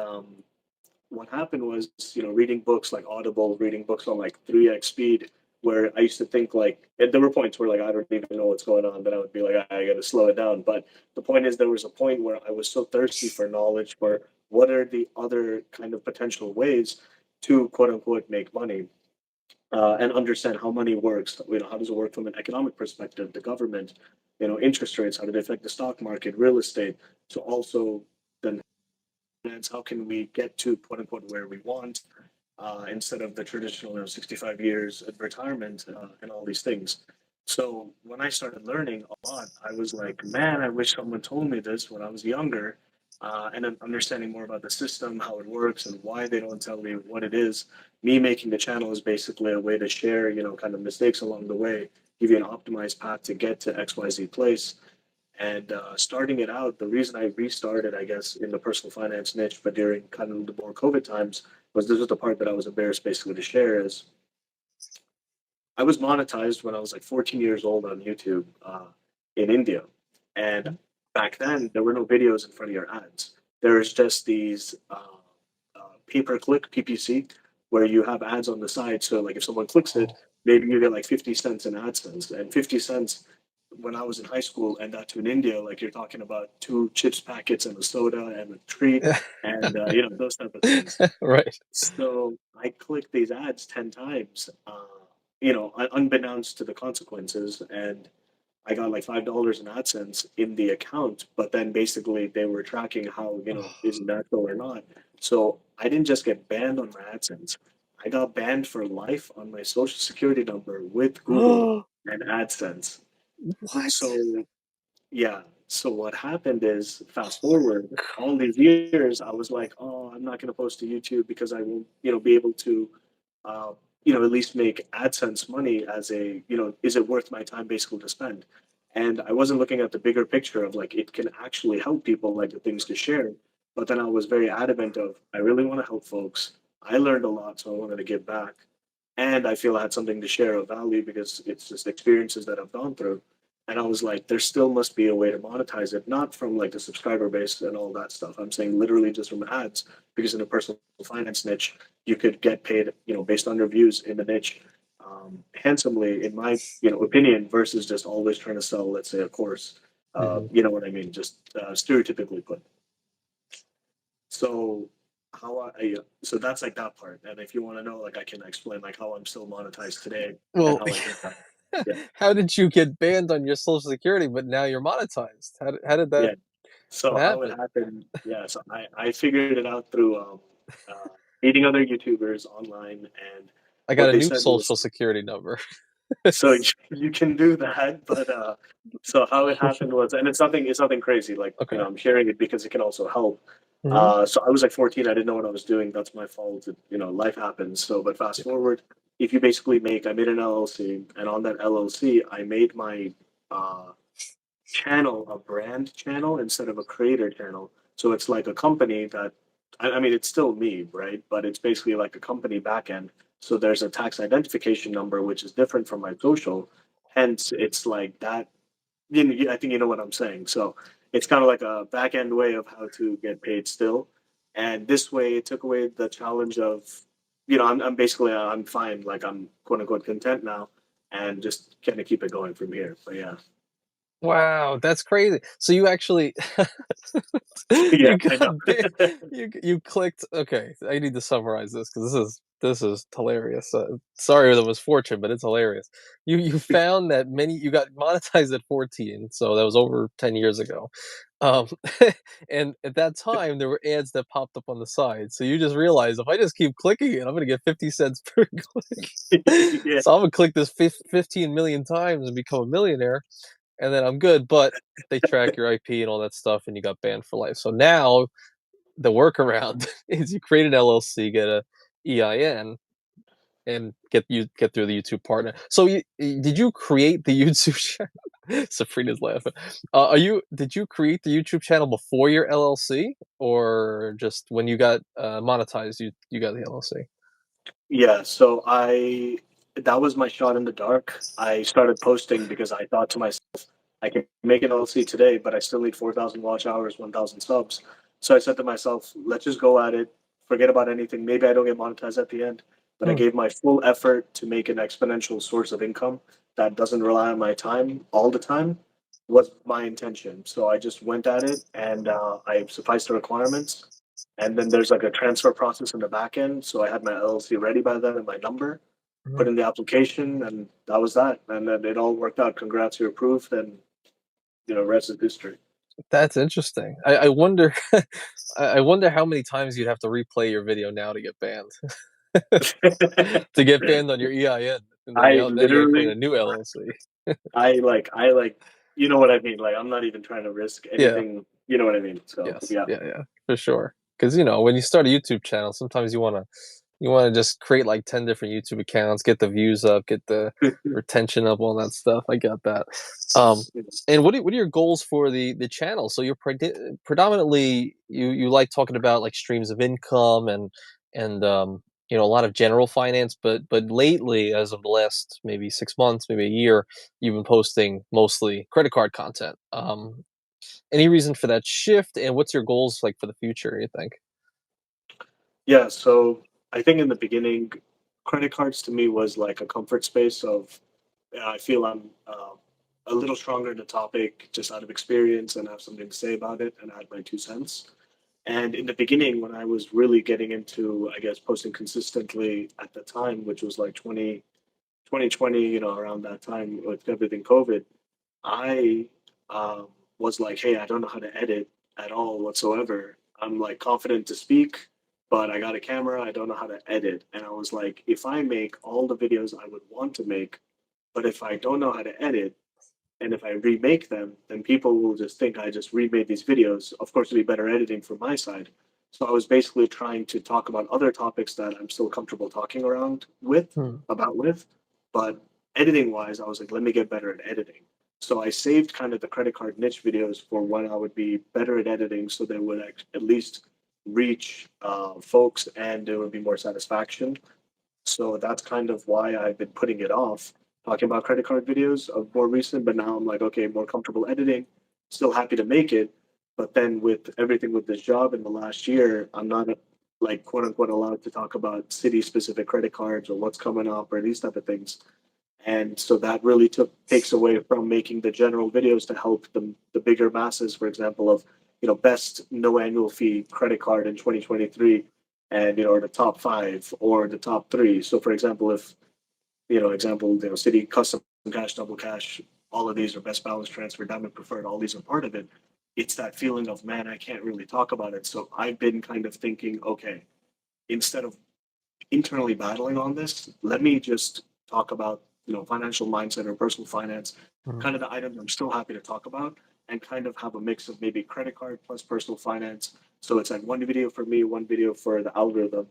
what happened was, reading books like Audible, reading books on like 3x speed, where I used to think like, and there were points where like I don't even know what's going on, but I would be like, I got to slow it down. But the point is, there was a point where I was so thirsty for knowledge, for what are the other kind of potential ways to quote unquote make money. And understand how money works. How does it work from an economic perspective? The government, interest rates, how do they affect the stock market, real estate? So also then finance, how can we get to quote unquote where we want instead of the traditional 65 years of retirement and all these things. So when I started learning a lot, I was like, man, I wish someone told me this when I was younger. And then understanding more about the system, how it works, and why they don't tell me what it is. Me making the channel is basically a way to share, kind of mistakes along the way, give you an optimized path to get to XYZ place. And starting it out, the reason I restarted, I guess, in the personal finance niche, but during kind of the more COVID times, was this was the part that I was embarrassed basically to share is I was monetized when I was like 14 years old on YouTube in India. And back then, there were no videos in front of your ads. There's just these pay-per-click PPC where you have ads on the side. So like if someone clicks it, Oh. maybe you get like 50 cents in AdSense. And 50 cents when I was in high school and that to in India, like you're talking about two chips packets and a soda and a treat and those type of things. Right. So I clicked these ads 10 times, unbeknownst to the consequences. And I got like $5 in AdSense in the account, but then basically they were tracking how, is it natural or not. So I didn't just get banned on my AdSense. I got banned for life on my social security number with Google and AdSense. What? So yeah. So what happened is, fast forward all these years, I was like, oh, I'm not going to post to YouTube because I won't, be able to, uh, at least make AdSense money as a, is it worth my time basically to spend? And I wasn't looking at the bigger picture of like it can actually help people, like the things to share. But then I was very adamant of I really want to help folks. I learned a lot, so I wanted to give back, and I feel I had something to share of value because it's just experiences that I've gone through. And I was like, there still must be a way to monetize it, not from like the subscriber base and all that stuff. I'm saying literally just from ads, because in a personal finance niche, you could get paid, based on your views in the niche, handsomely, in my opinion, versus just always trying to sell, let's say, a course. Mhm. You know what I mean? Just stereotypically put. So so that's like that part. And if you want to know, like I can explain like how I'm still monetized today and Well, how I did that. Yeah. how did you get banned on your Social Security, but now you're monetized? How did that Yeah. So how it happen? happened, yeah. So I figured it out through meeting other YouTubers online, and I got what a they new said was, Social Security number. so you can do that, but so how it happened was, and it's nothing crazy. Like Okay. I'm sharing it because it can also help. Mhm. So I was like 14. I didn't know what I was doing. That's my fault. Life happens. So, but fast Yeah. forward, if you basically I made an LLC, and on that LLC, I made my uh, channel a brand channel instead of a creator channel. So it's like a company that, I mean, it's still me, right? But it's basically like a company backend. So there's a tax identification number, which is different from my social. Hence, it's like that. I think you know what I'm saying. So it's kind of like a back end way of how to get paid still. And this way, it took away the challenge of, I'm basically, I'm fine. Like I'm quote unquote content now, and just kind of keep it going from here. But yeah. Wow, that's crazy. So you actually Yeah, you I know. got bit you clicked okay, I need to summarize this because this is hilarious. Sorry that was fortune, but it's hilarious. You found that many you got monetized at 14, so that was over 10 years ago. Um, and at that time, there were ads that popped up on the side, so you just realized, "If I just keep clicking it, I'm gonna get 50 cents per click. Yeah. So I'm gonna click this 15 million times and become a millionaire." And then I'm good, but they track your IP and all that stuff, and you got banned for life. So now the workaround is you create an LLC, get a EIN, and get through the YouTube partner. So did you create the YouTube channel? Sabrina's laughing. Are you did you create the YouTube channel before your LLC, or just when you got monetized, you got the LLC? Yeah, so I that was my shot in the dark. I started posting because I thought to myself, I can make an LLC today, but I still need 4,000 watch hours, 1,000 subs. So I said to myself, let's just go at it. Forget about anything. Maybe I don't get monetized at the end, but I Hmm. gave my full effort to make an exponential source of income that doesn't rely on my time all the time was my intention. So I just went at it and I sufficed the requirements. And then there's like a transfer process in the back end. So I had my LLC ready by then and my number, put Mhm. in the application, and that was that. And then it all worked out. Congrats, you're approved. And rest is history. That's interesting. I wonder I wonder how many times you'd have to replay your video now to get banned. To get banned on your EIN, and then I now you gotta create a literally, new LLC. you know what I mean? Like, I'm not even trying to risk Yeah. anything. You know what I mean? So, Yes. yeah. Yeah, yeah, for sure. Because when you start a YouTube channel, sometimes you wanna just create like 10 different YouTube accounts, get the views up, get the retention up, all that stuff. I got that. Um, and what are your goals for the channel? So you're predominantly you like talking about like streams of income and a lot of general finance, but lately, as of the last maybe 6 months, maybe a year, you've been posting mostly credit card content. Any reason for that shift, and what's your goals like for the future, you think? Yeah. So I think in the beginning, credit cards to me was like a comfort space of, I feel I'm a little stronger in the topic just out of experience and have something to say about it and add my 2 cents. And in the beginning, when I was really getting into, I guess, posting consistently at the time, which was like 2020, around that time with everything COVID, I was like, hey, I don't know how to edit at all whatsoever. I'm like confident to speak, but I got a camera. I don't know how to edit. And I was like, if I make all the videos I would want to make, but if I don't know how to edit, and if I remake them, then people will just think I just remade these videos. Of course, it'd be better editing from my side. So I was basically trying to talk about other topics that I'm still comfortable talking around with, Hmm. about with, but editing wise, I was like, let me get better at editing. So I saved kind of the credit card niche videos for when I would be better at editing, so they would at least reach folks and there would be more satisfaction. So that's kind of why I've been putting it off, talking about credit card videos of more recent, but now I'm like, okay, more comfortable editing, still happy to make it. But then with everything with this job in the last year, I'm not like quote unquote allowed to talk about city specific credit cards or what's coming up or these type of things. And so that really takes away from making the general videos to help the bigger masses, for example, of best no annual fee credit card in 2023, and or the top five or the top three. So for example, if City Custom Cash, Double Cash, all of these are best balance transfer, Diamond Preferred, all these are part of it. It's that feeling of, man, I can't really talk about it. So I've been kind of thinking, okay, instead of internally battling on this, let me just talk about financial mindset or personal finance, Mhm. kind of the items I'm still happy to talk about, and kind of have a mix of maybe credit card plus personal finance. So it's like one video for me, one video for the algorithm,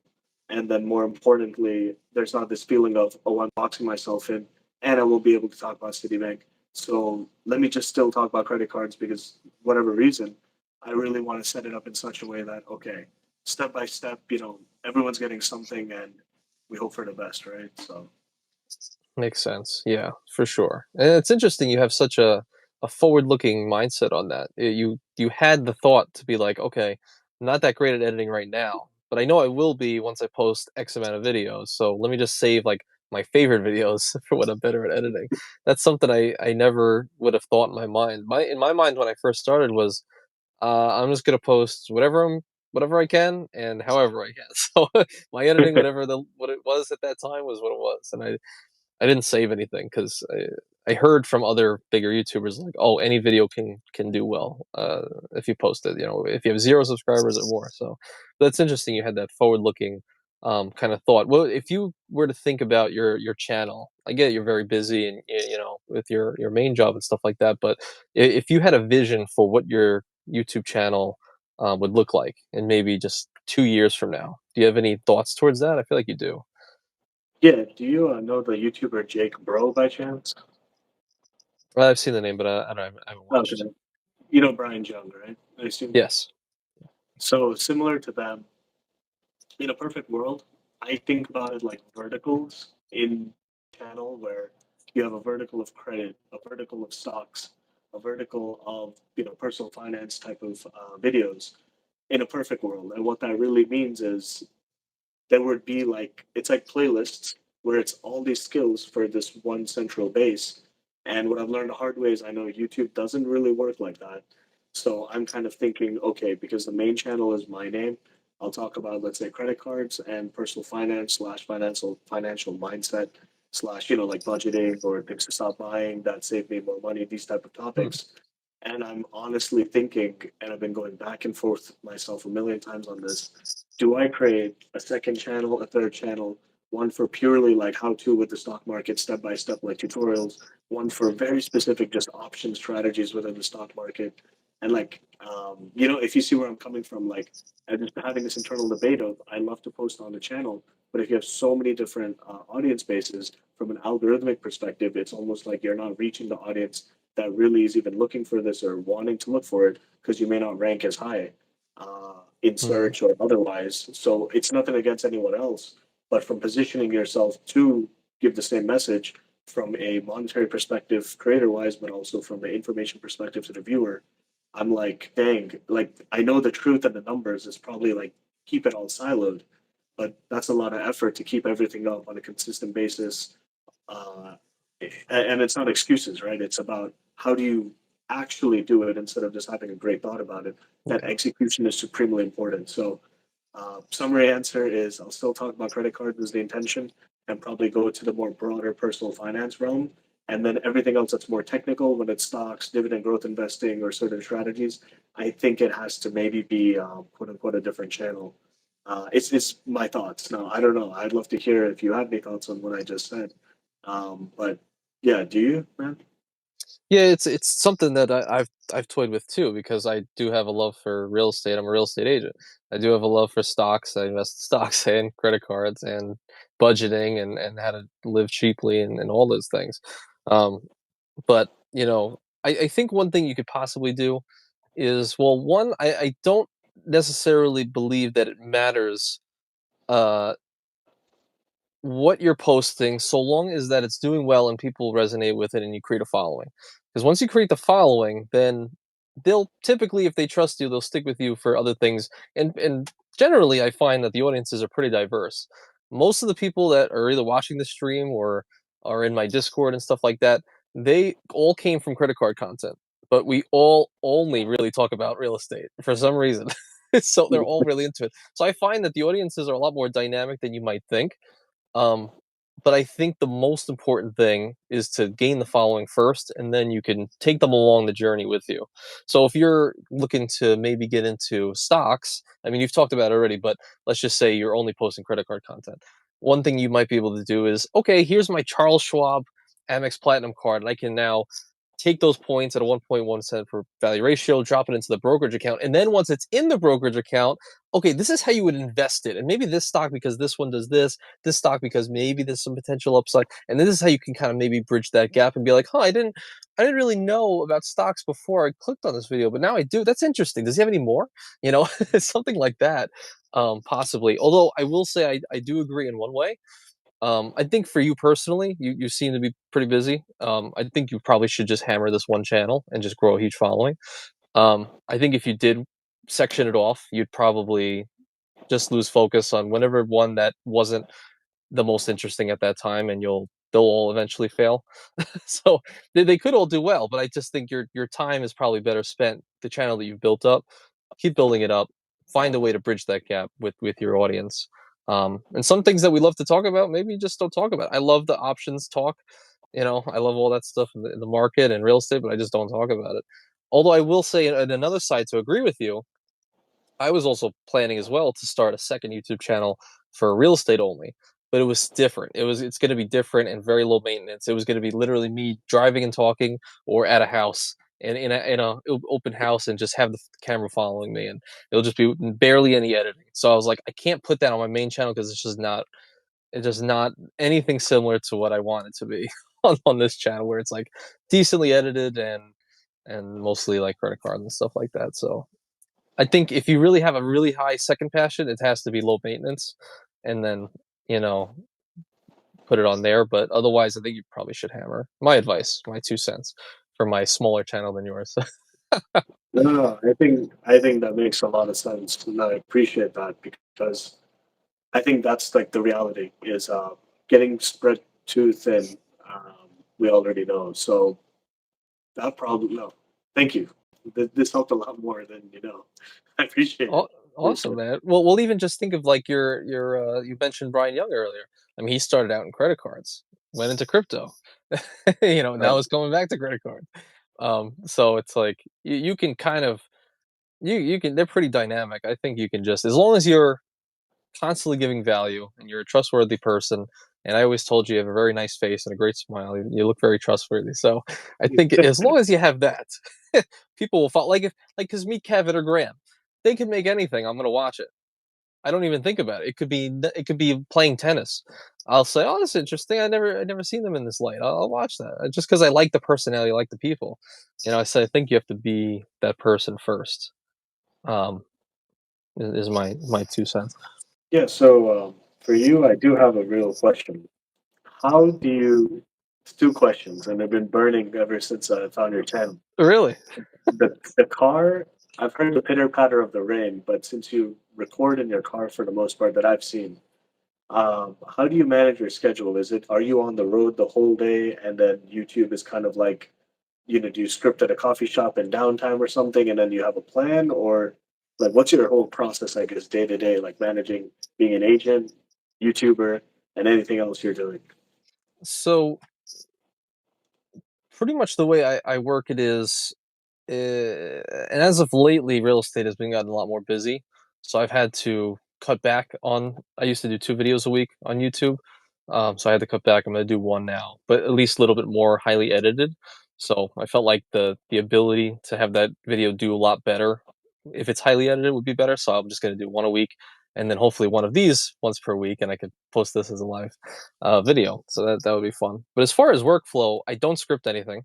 and then more importantly, there's not this feeling of, oh, I'm boxing myself in, and I won't be able to talk about Citibank. So let me just still talk about credit cards because whatever reason, I really want to set it up in such a way that, okay, step by step, everyone's getting something, and we hope for the best, right? So Makes sense. Yeah, for sure. And it's interesting you have such a forward-looking mindset on that. You had the thought to be like, "Okay, I'm not that great at editing right now, but I know I will be once I post X amount of videos, so let me just save, like, my favorite videos for when I'm better at editing." That's something I never would have thought in my mind. In my mind when I first started was, I'm just gonna post whatever I can and however I can. So, my editing, what it was at that time was what it was, and I didn't save anything because I heard from other bigger YouTubers like, oh, any video can do well if you post it. If you have 0 subscribers or more. So that's interesting. You had that forward looking kind of thought. Well, if you were to think about your channel, I get you're very busy and with your main job and stuff like that. But if you had a vision for what your YouTube channel would look like, and maybe just 2 years from now, do you have any thoughts towards that? I feel like you do. Yeah, do you know the YouTuber Jake Bro by chance? Well, I've seen the name, but I haven't Okay. watched. You know Brian Jung, right? I assume. Yes. So similar to them, in a perfect world, I think about it like verticals in channel where you have a vertical of credit, a vertical of stocks, a vertical of personal finance type of videos in a perfect world. And what that really means is there would be like it's like playlists where it's all these skills for this one central base. And what I've learned the hard way is I know YouTube doesn't really work like that. So I'm kind of thinking, okay, because the main channel is my name, I'll talk about let's say credit cards and personal finance slash financial mindset slash like budgeting or things to stop buying that save me more money, these type of Hmm. topics. And I'm honestly thinking, and I've been going back and forth myself a million times on this, do I create a second channel, a third channel, one for purely like how to with the stock market, step by step, like tutorials, one for very specific, just option strategies within the stock market. And like, if you see where I'm coming from, like, and just having this internal debate of, I love to post on the channel, but if you have so many different audience bases from an algorithmic perspective, it's almost like you're not reaching the audience that really is even looking for this or wanting to look for it because you may not rank as high in Hmm. search or otherwise. So it's nothing against anyone else, but from positioning yourself to give the same message from a monetary perspective, creator wise, but also from the information perspective to the viewer, I'm like, dang, like I know the truth and the numbers is probably like keep it all siloed, but that's a lot of effort to keep everything up on a consistent basis uh, and it's not excuses, right? It's about how do you actually do it instead of just having a great thought about it. That Yeah. execution is supremely important. So, summary answer is I'll still talk about credit cards as the intention and probably go to the more broader personal finance realm. And then everything else that's more technical, when it's stocks, dividend growth investing, or certain strategies, I think it has to maybe be quote unquote a different channel. It's my thoughts. Now, I don't know. I'd love to hear if you have any thoughts on what I just said. But yeah, do you, man? Yeah, it's something that I've toyed with too because I do have a love for real estate. I'm a real estate agent. I do have a love for stocks. I invest in stocks and credit cards and budgeting and how to live cheaply and all those things. Um, but I think one thing you could possibly do is, well, one, I don't necessarily believe that it matters uh what you're posting, so long as that it's doing well and people resonate with it and you create a following. Because once you create the following, then they'll typically, if they trust you, they'll stick with you for other things. And generally, I find that the audiences are pretty diverse. Most of the people that are either watching the stream or are in my Discord and stuff like that, they all came from credit card content. But we all only really talk about real estate for some reason. So they're all really into it. So I find that the audiences are a lot more dynamic than you might think. um, but I think the most important thing is to gain the following first, and then you can take them along the journey with you. So if you're looking to maybe get into stocks, I mean, you've talked about it already, but let's just say you're only posting credit card content. One thing you might be able to do is, okay, here's my Charles Schwab Amex Platinum card, and I can now take those points at a 1.1 cent per value ratio, drop it into the brokerage account. And then once it's in the brokerage account, okay, this is how you would invest it. And maybe this stock because this one does this stock because maybe there's some potential upside. And this is how you can kind of maybe bridge that gap and be like, huh, I didn't really know about stocks before I clicked on this video, but now I do. That's interesting. Does he have any more? You know, something like that. Possibly. Although I will say I do agree in one way. I think for you personally, you seem to be pretty busy. I think you probably should just hammer this one channel and just grow a huge following. I think if you did section it off, you'd probably just lose focus on whatever one that wasn't the most interesting at that time, and they'll all eventually fail. So they could all do well, but I just think your time is probably better spent the channel that you've built up. Keep building it up. Find a way to bridge that gap with your audience. And some things that we love to talk about, maybe just don't talk about. I love the options talk. I love all that stuff in the market and real estate, but I just don't talk about it. Although I will say, in another side, to agree with you, I was also planning as well to start a second YouTube channel for real estate only, but it was different. It's going to be different and very low maintenance. It was going to be literally me driving and talking or at a house and in a open house and just have the camera following me, and it'll just be barely any editing. So I was like, I can't put that on my main channel because it's just not It's just not anything similar to what I want it to be on this channel, where it's like decently edited and mostly like credit cards and stuff like that. So I think if you really have a really high second passion, it has to be low maintenance, and then you know put it on there. But otherwise, I think you probably should hammer. My advice, my 2 cents, for my smaller channel than yours. No, no, no, I think that makes a lot of sense, and I appreciate that because I think that's like the reality is getting spread too thin. We already know, so that problem. No, thank you. This helped a lot more than you know. I appreciate it. Awesome, Appreciate it. man. Well, we'll even just think of like your you mentioned Brian Young earlier. I mean, he started out in credit cards, went into crypto. Now Right. it's going back to credit cards. So it's like you can kind of you can they're pretty dynamic. I think you can just, as long as you're constantly giving value and you're a trustworthy person. And I always told you you have a very nice face and a great smile. You look very trustworthy. So I think as long as you have that, people will follow. Like if like because me, Kevin, or Graham, they can make anything. I'm gonna watch it. I don't even think about it. It could be playing tennis. I'll say, "Oh, that's interesting. I never seen them in this light. I'll watch that." Just because I like the personality, I like the people. I say I think you have to be that person first. Um, is my 2 cents. Yeah. So for you, I do have a real question. How do you? It's two questions, and they've been burning ever since I found your channel. Really? The car. I've heard the pitter patter of the rain, but since you record in your car for the most part that I've seen, how do you manage your schedule? Are you on the road the whole day, and then YouTube is kind of like, do you script at a coffee shop in downtime or something, and then you have a plan, or like what's your whole process, I guess, day to day, like managing being an agent, YouTuber, and anything else you're doing? So pretty much the way I work it is, and as of lately, real estate has been gotten a lot more busy. So I've had to cut back on. I used to do 2 videos a week on YouTube, so I had to cut back. I'm going to do one now, but at least a little bit more highly edited. So I felt like the ability to have that video do a lot better if it's highly edited would be better. So I'm just going to do one a week, and then hopefully one of these once per week, and I could post this as a live video. So that would be fun. But as far as workflow, I don't script anything.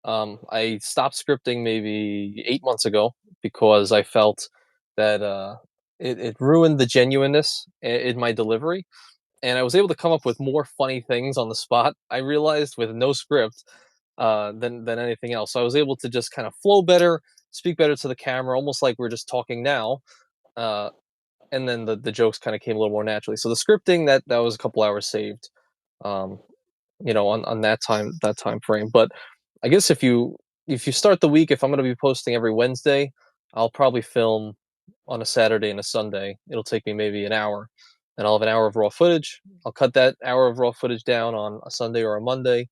I stopped scripting maybe 8 months ago because I felt that it ruined the genuineness in my delivery, and I was able to come up with more funny things on the spot. I realized with no script than anything else. So I was able to just kind of flow better, speak better to the camera, almost like we're just talking now. Uh, and then the jokes kind of came a little more naturally. So the scripting, that was a couple hours saved. Um, on that time frame. But I guess if you start the week, if I'm going to be posting every Wednesday, I'll probably film on a Saturday and a Sunday. It'll take me maybe an hour, and I'll have an hour of raw footage. I'll cut that hour of raw footage down on a Sunday or a Monday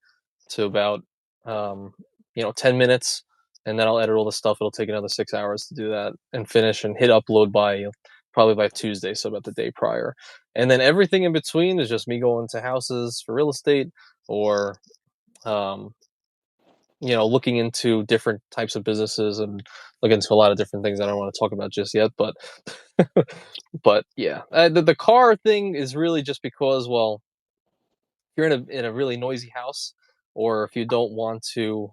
to about 10 minutes, and then I'll edit all the stuff. It'll take another 6 hours to do that and finish and hit upload by probably by Tuesday, so about the day prior. And then everything in between is just me going to houses for real estate, or um, looking into different types of businesses and looking into a lot of different things I don't want to talk about just yet. But but yeah, the car thing is really just because, well, if you're in a really noisy house, or if you don't want to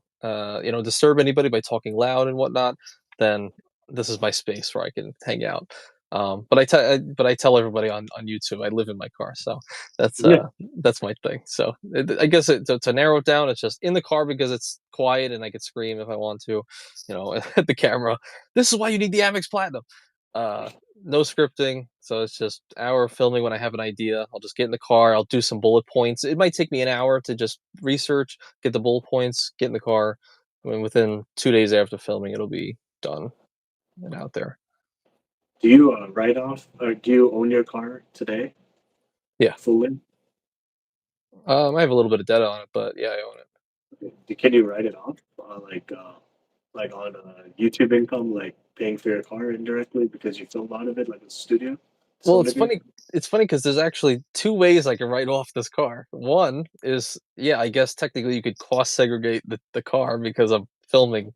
disturb anybody by talking loud and whatnot, then this is my space where I can hang out. But I tell everybody on YouTube I live in my car, so that's Yeah. uh that's my thing. So I guess to narrow it down, it's just in the car because it's quiet and I could scream if I want to, at the camera. This is why you need the Amex Platinum. Uh, no scripting, so it's just hour of filming. When I have an idea, I'll just get in the car, I'll do some bullet points. It might take me an hour to just research, get the bullet points, get in the car. I mean, within 2 days after filming, it'll be done and out there. Do you write off, or do you own your car today Yeah. fully? I have a little bit of debt on it, but yeah, I own it. Can you write it off, like on YouTube income, like paying for your car indirectly because you filmed out of it, like a studio, to Well, some it's degree? funny. It's funny because there's actually two ways I can write off this car. One is, yeah, I guess technically you could cost segregate the car because I'm filming.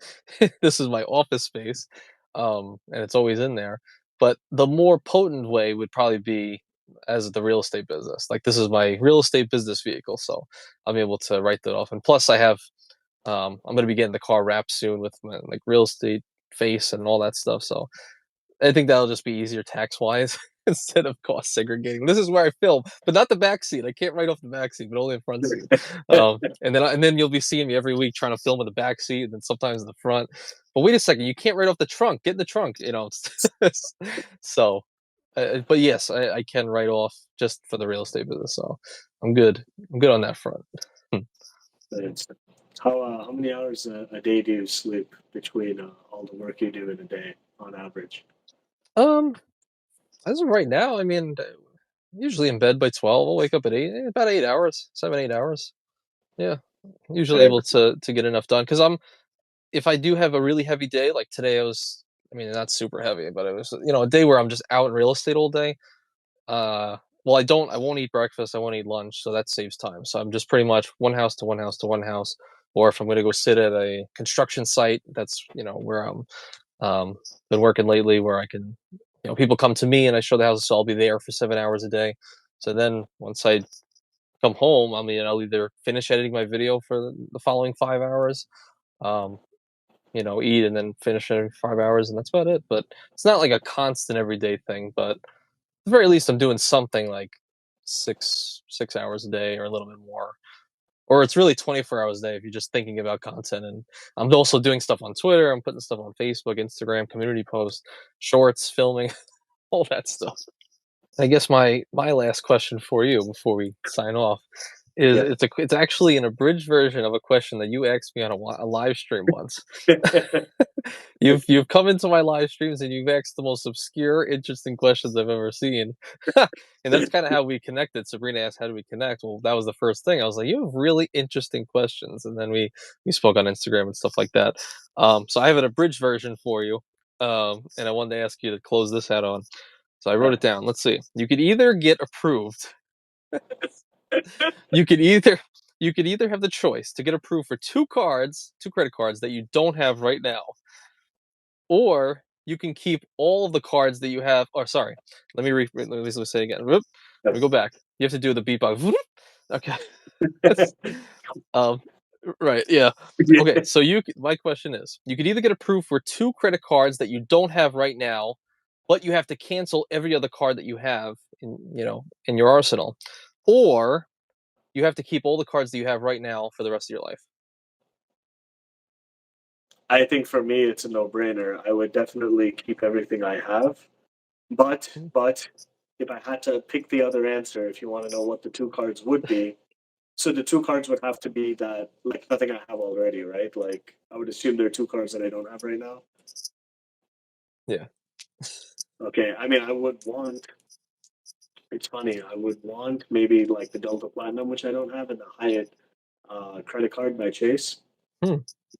This is my office space, and it's always in there. But the more potent way would probably be as the real estate business. Like this is my real estate business vehicle, so I'm able to write that off. And plus, I have I'm gonna be getting the car wrapped soon with my like real estate face and all that stuff. So I think that'll just be easier tax wise instead of cost segregating. This is where I film, but not the back seat. I can't write off the back seat, but only the front seat. And then you'll be seeing me every week trying to film in the back seat, and then sometimes in the front. But wait a second, you can't write off the trunk. Get in the trunk, you know. So, but yes, I can write off just for the real estate business. So I'm good. I'm good on that front. Thanks. How many hours a day do you sleep between all the work you do in a day on average? Um, as of right now, I mean, usually in bed by 12. I'll wake up at 8, about 8 hours, 7, 8 hours. Yeah, usually Okay. able to get enough done because if I do have a really heavy day, like today, I mean, not super heavy, but it was, a day where I'm just out in real estate all day. Well, I won't eat breakfast, I won't eat lunch, so that saves time. So I'm just pretty much one house to one house to one house, or if I'm going to go sit at a construction site, that's where I'm been working lately, where I can, people come to me and I show the houses, so I'll be there for 7 hours a day. So then once I come home, I mean, I'll either finish editing my video for the following 5 hours, um, eat and then finish in 5 hours, and that's about it. But it's not like a constant everyday thing. But at the very least, I'm doing something like six hours a day or a little bit more. Or it's really 24 hours a day if you're just thinking about content. And I'm also doing stuff on Twitter. I'm putting stuff on Facebook, Instagram, community posts, shorts, filming, all that stuff. I guess my last question for you before we sign off is Yeah. it's actually an abridged version of a question that you asked me on a live stream once. You've come into my live streams and you've asked the most obscure, interesting questions I've ever seen, and that's kind of how we connected. Sabrina asked, "How do we connect?" Well, that was the first thing. I was like, "You have really interesting questions," and then we spoke on Instagram and stuff like that. So I have an abridged version for you, and I wanted to ask you to close this out on. So I wrote it down. Let's see. You could either get approved. You could either you could either have the choice to get approved for two credit cards that you don't have right now, or you can keep all of the cards that you have. Or sorry, let me say it again. Whoop. Let me go back. You have to do the beatbox. Whoop. Okay. um, right. Yeah. Okay. So my question is, you could either get approved for two credit cards that you don't have right now, but you have to cancel every other card that you have in your arsenal, or you have to keep all the cards that you have right now for the rest of your life. I think for me, it's a no-brainer. I would definitely keep everything I have. But if I had to pick the other answer, if you want to know what the two cards would be, so the two cards would have to be that like nothing I have already, right? Like I would assume there are two cards that I don't have right now. Yeah. Okay, I mean I would want. It's funny. I would want maybe like the Delta Platinum, which I don't have, and the Hyatt credit card by Chase. Hmm.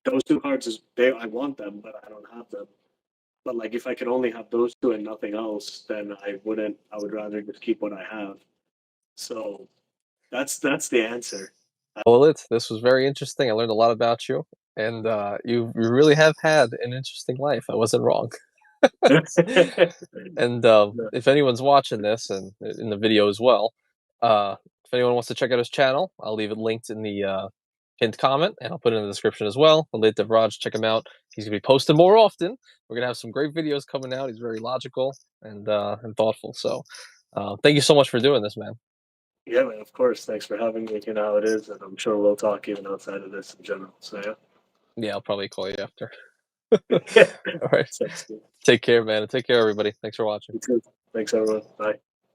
Those two cards is they. I want them, but I don't have them. But like if I could only have those two and nothing else, then I wouldn't. I would rather just keep what I have. So that's the answer. Well, this was very interesting. I learned a lot about you, and you really have had an interesting life. I wasn't wrong. And if anyone's watching this and in the video as well, if anyone wants to check out his channel, I'll leave it linked in the pinned comment, and I'll put it in the description as well. Lalit Devraj, check him out. He's gonna be posting more often. We're gonna have some great videos coming out. He's very logical and thoughtful. So, thank you so much for doing this, man. Yeah, man, of course. Thanks for having me. You know how it is, and I'm sure we'll talk even outside of this in general. So Yeah, I'll probably call you after. yeah. All right. Sounds good. Take care, man. And take care, everybody. Thanks for watching. You too. Thanks, everyone. Bye.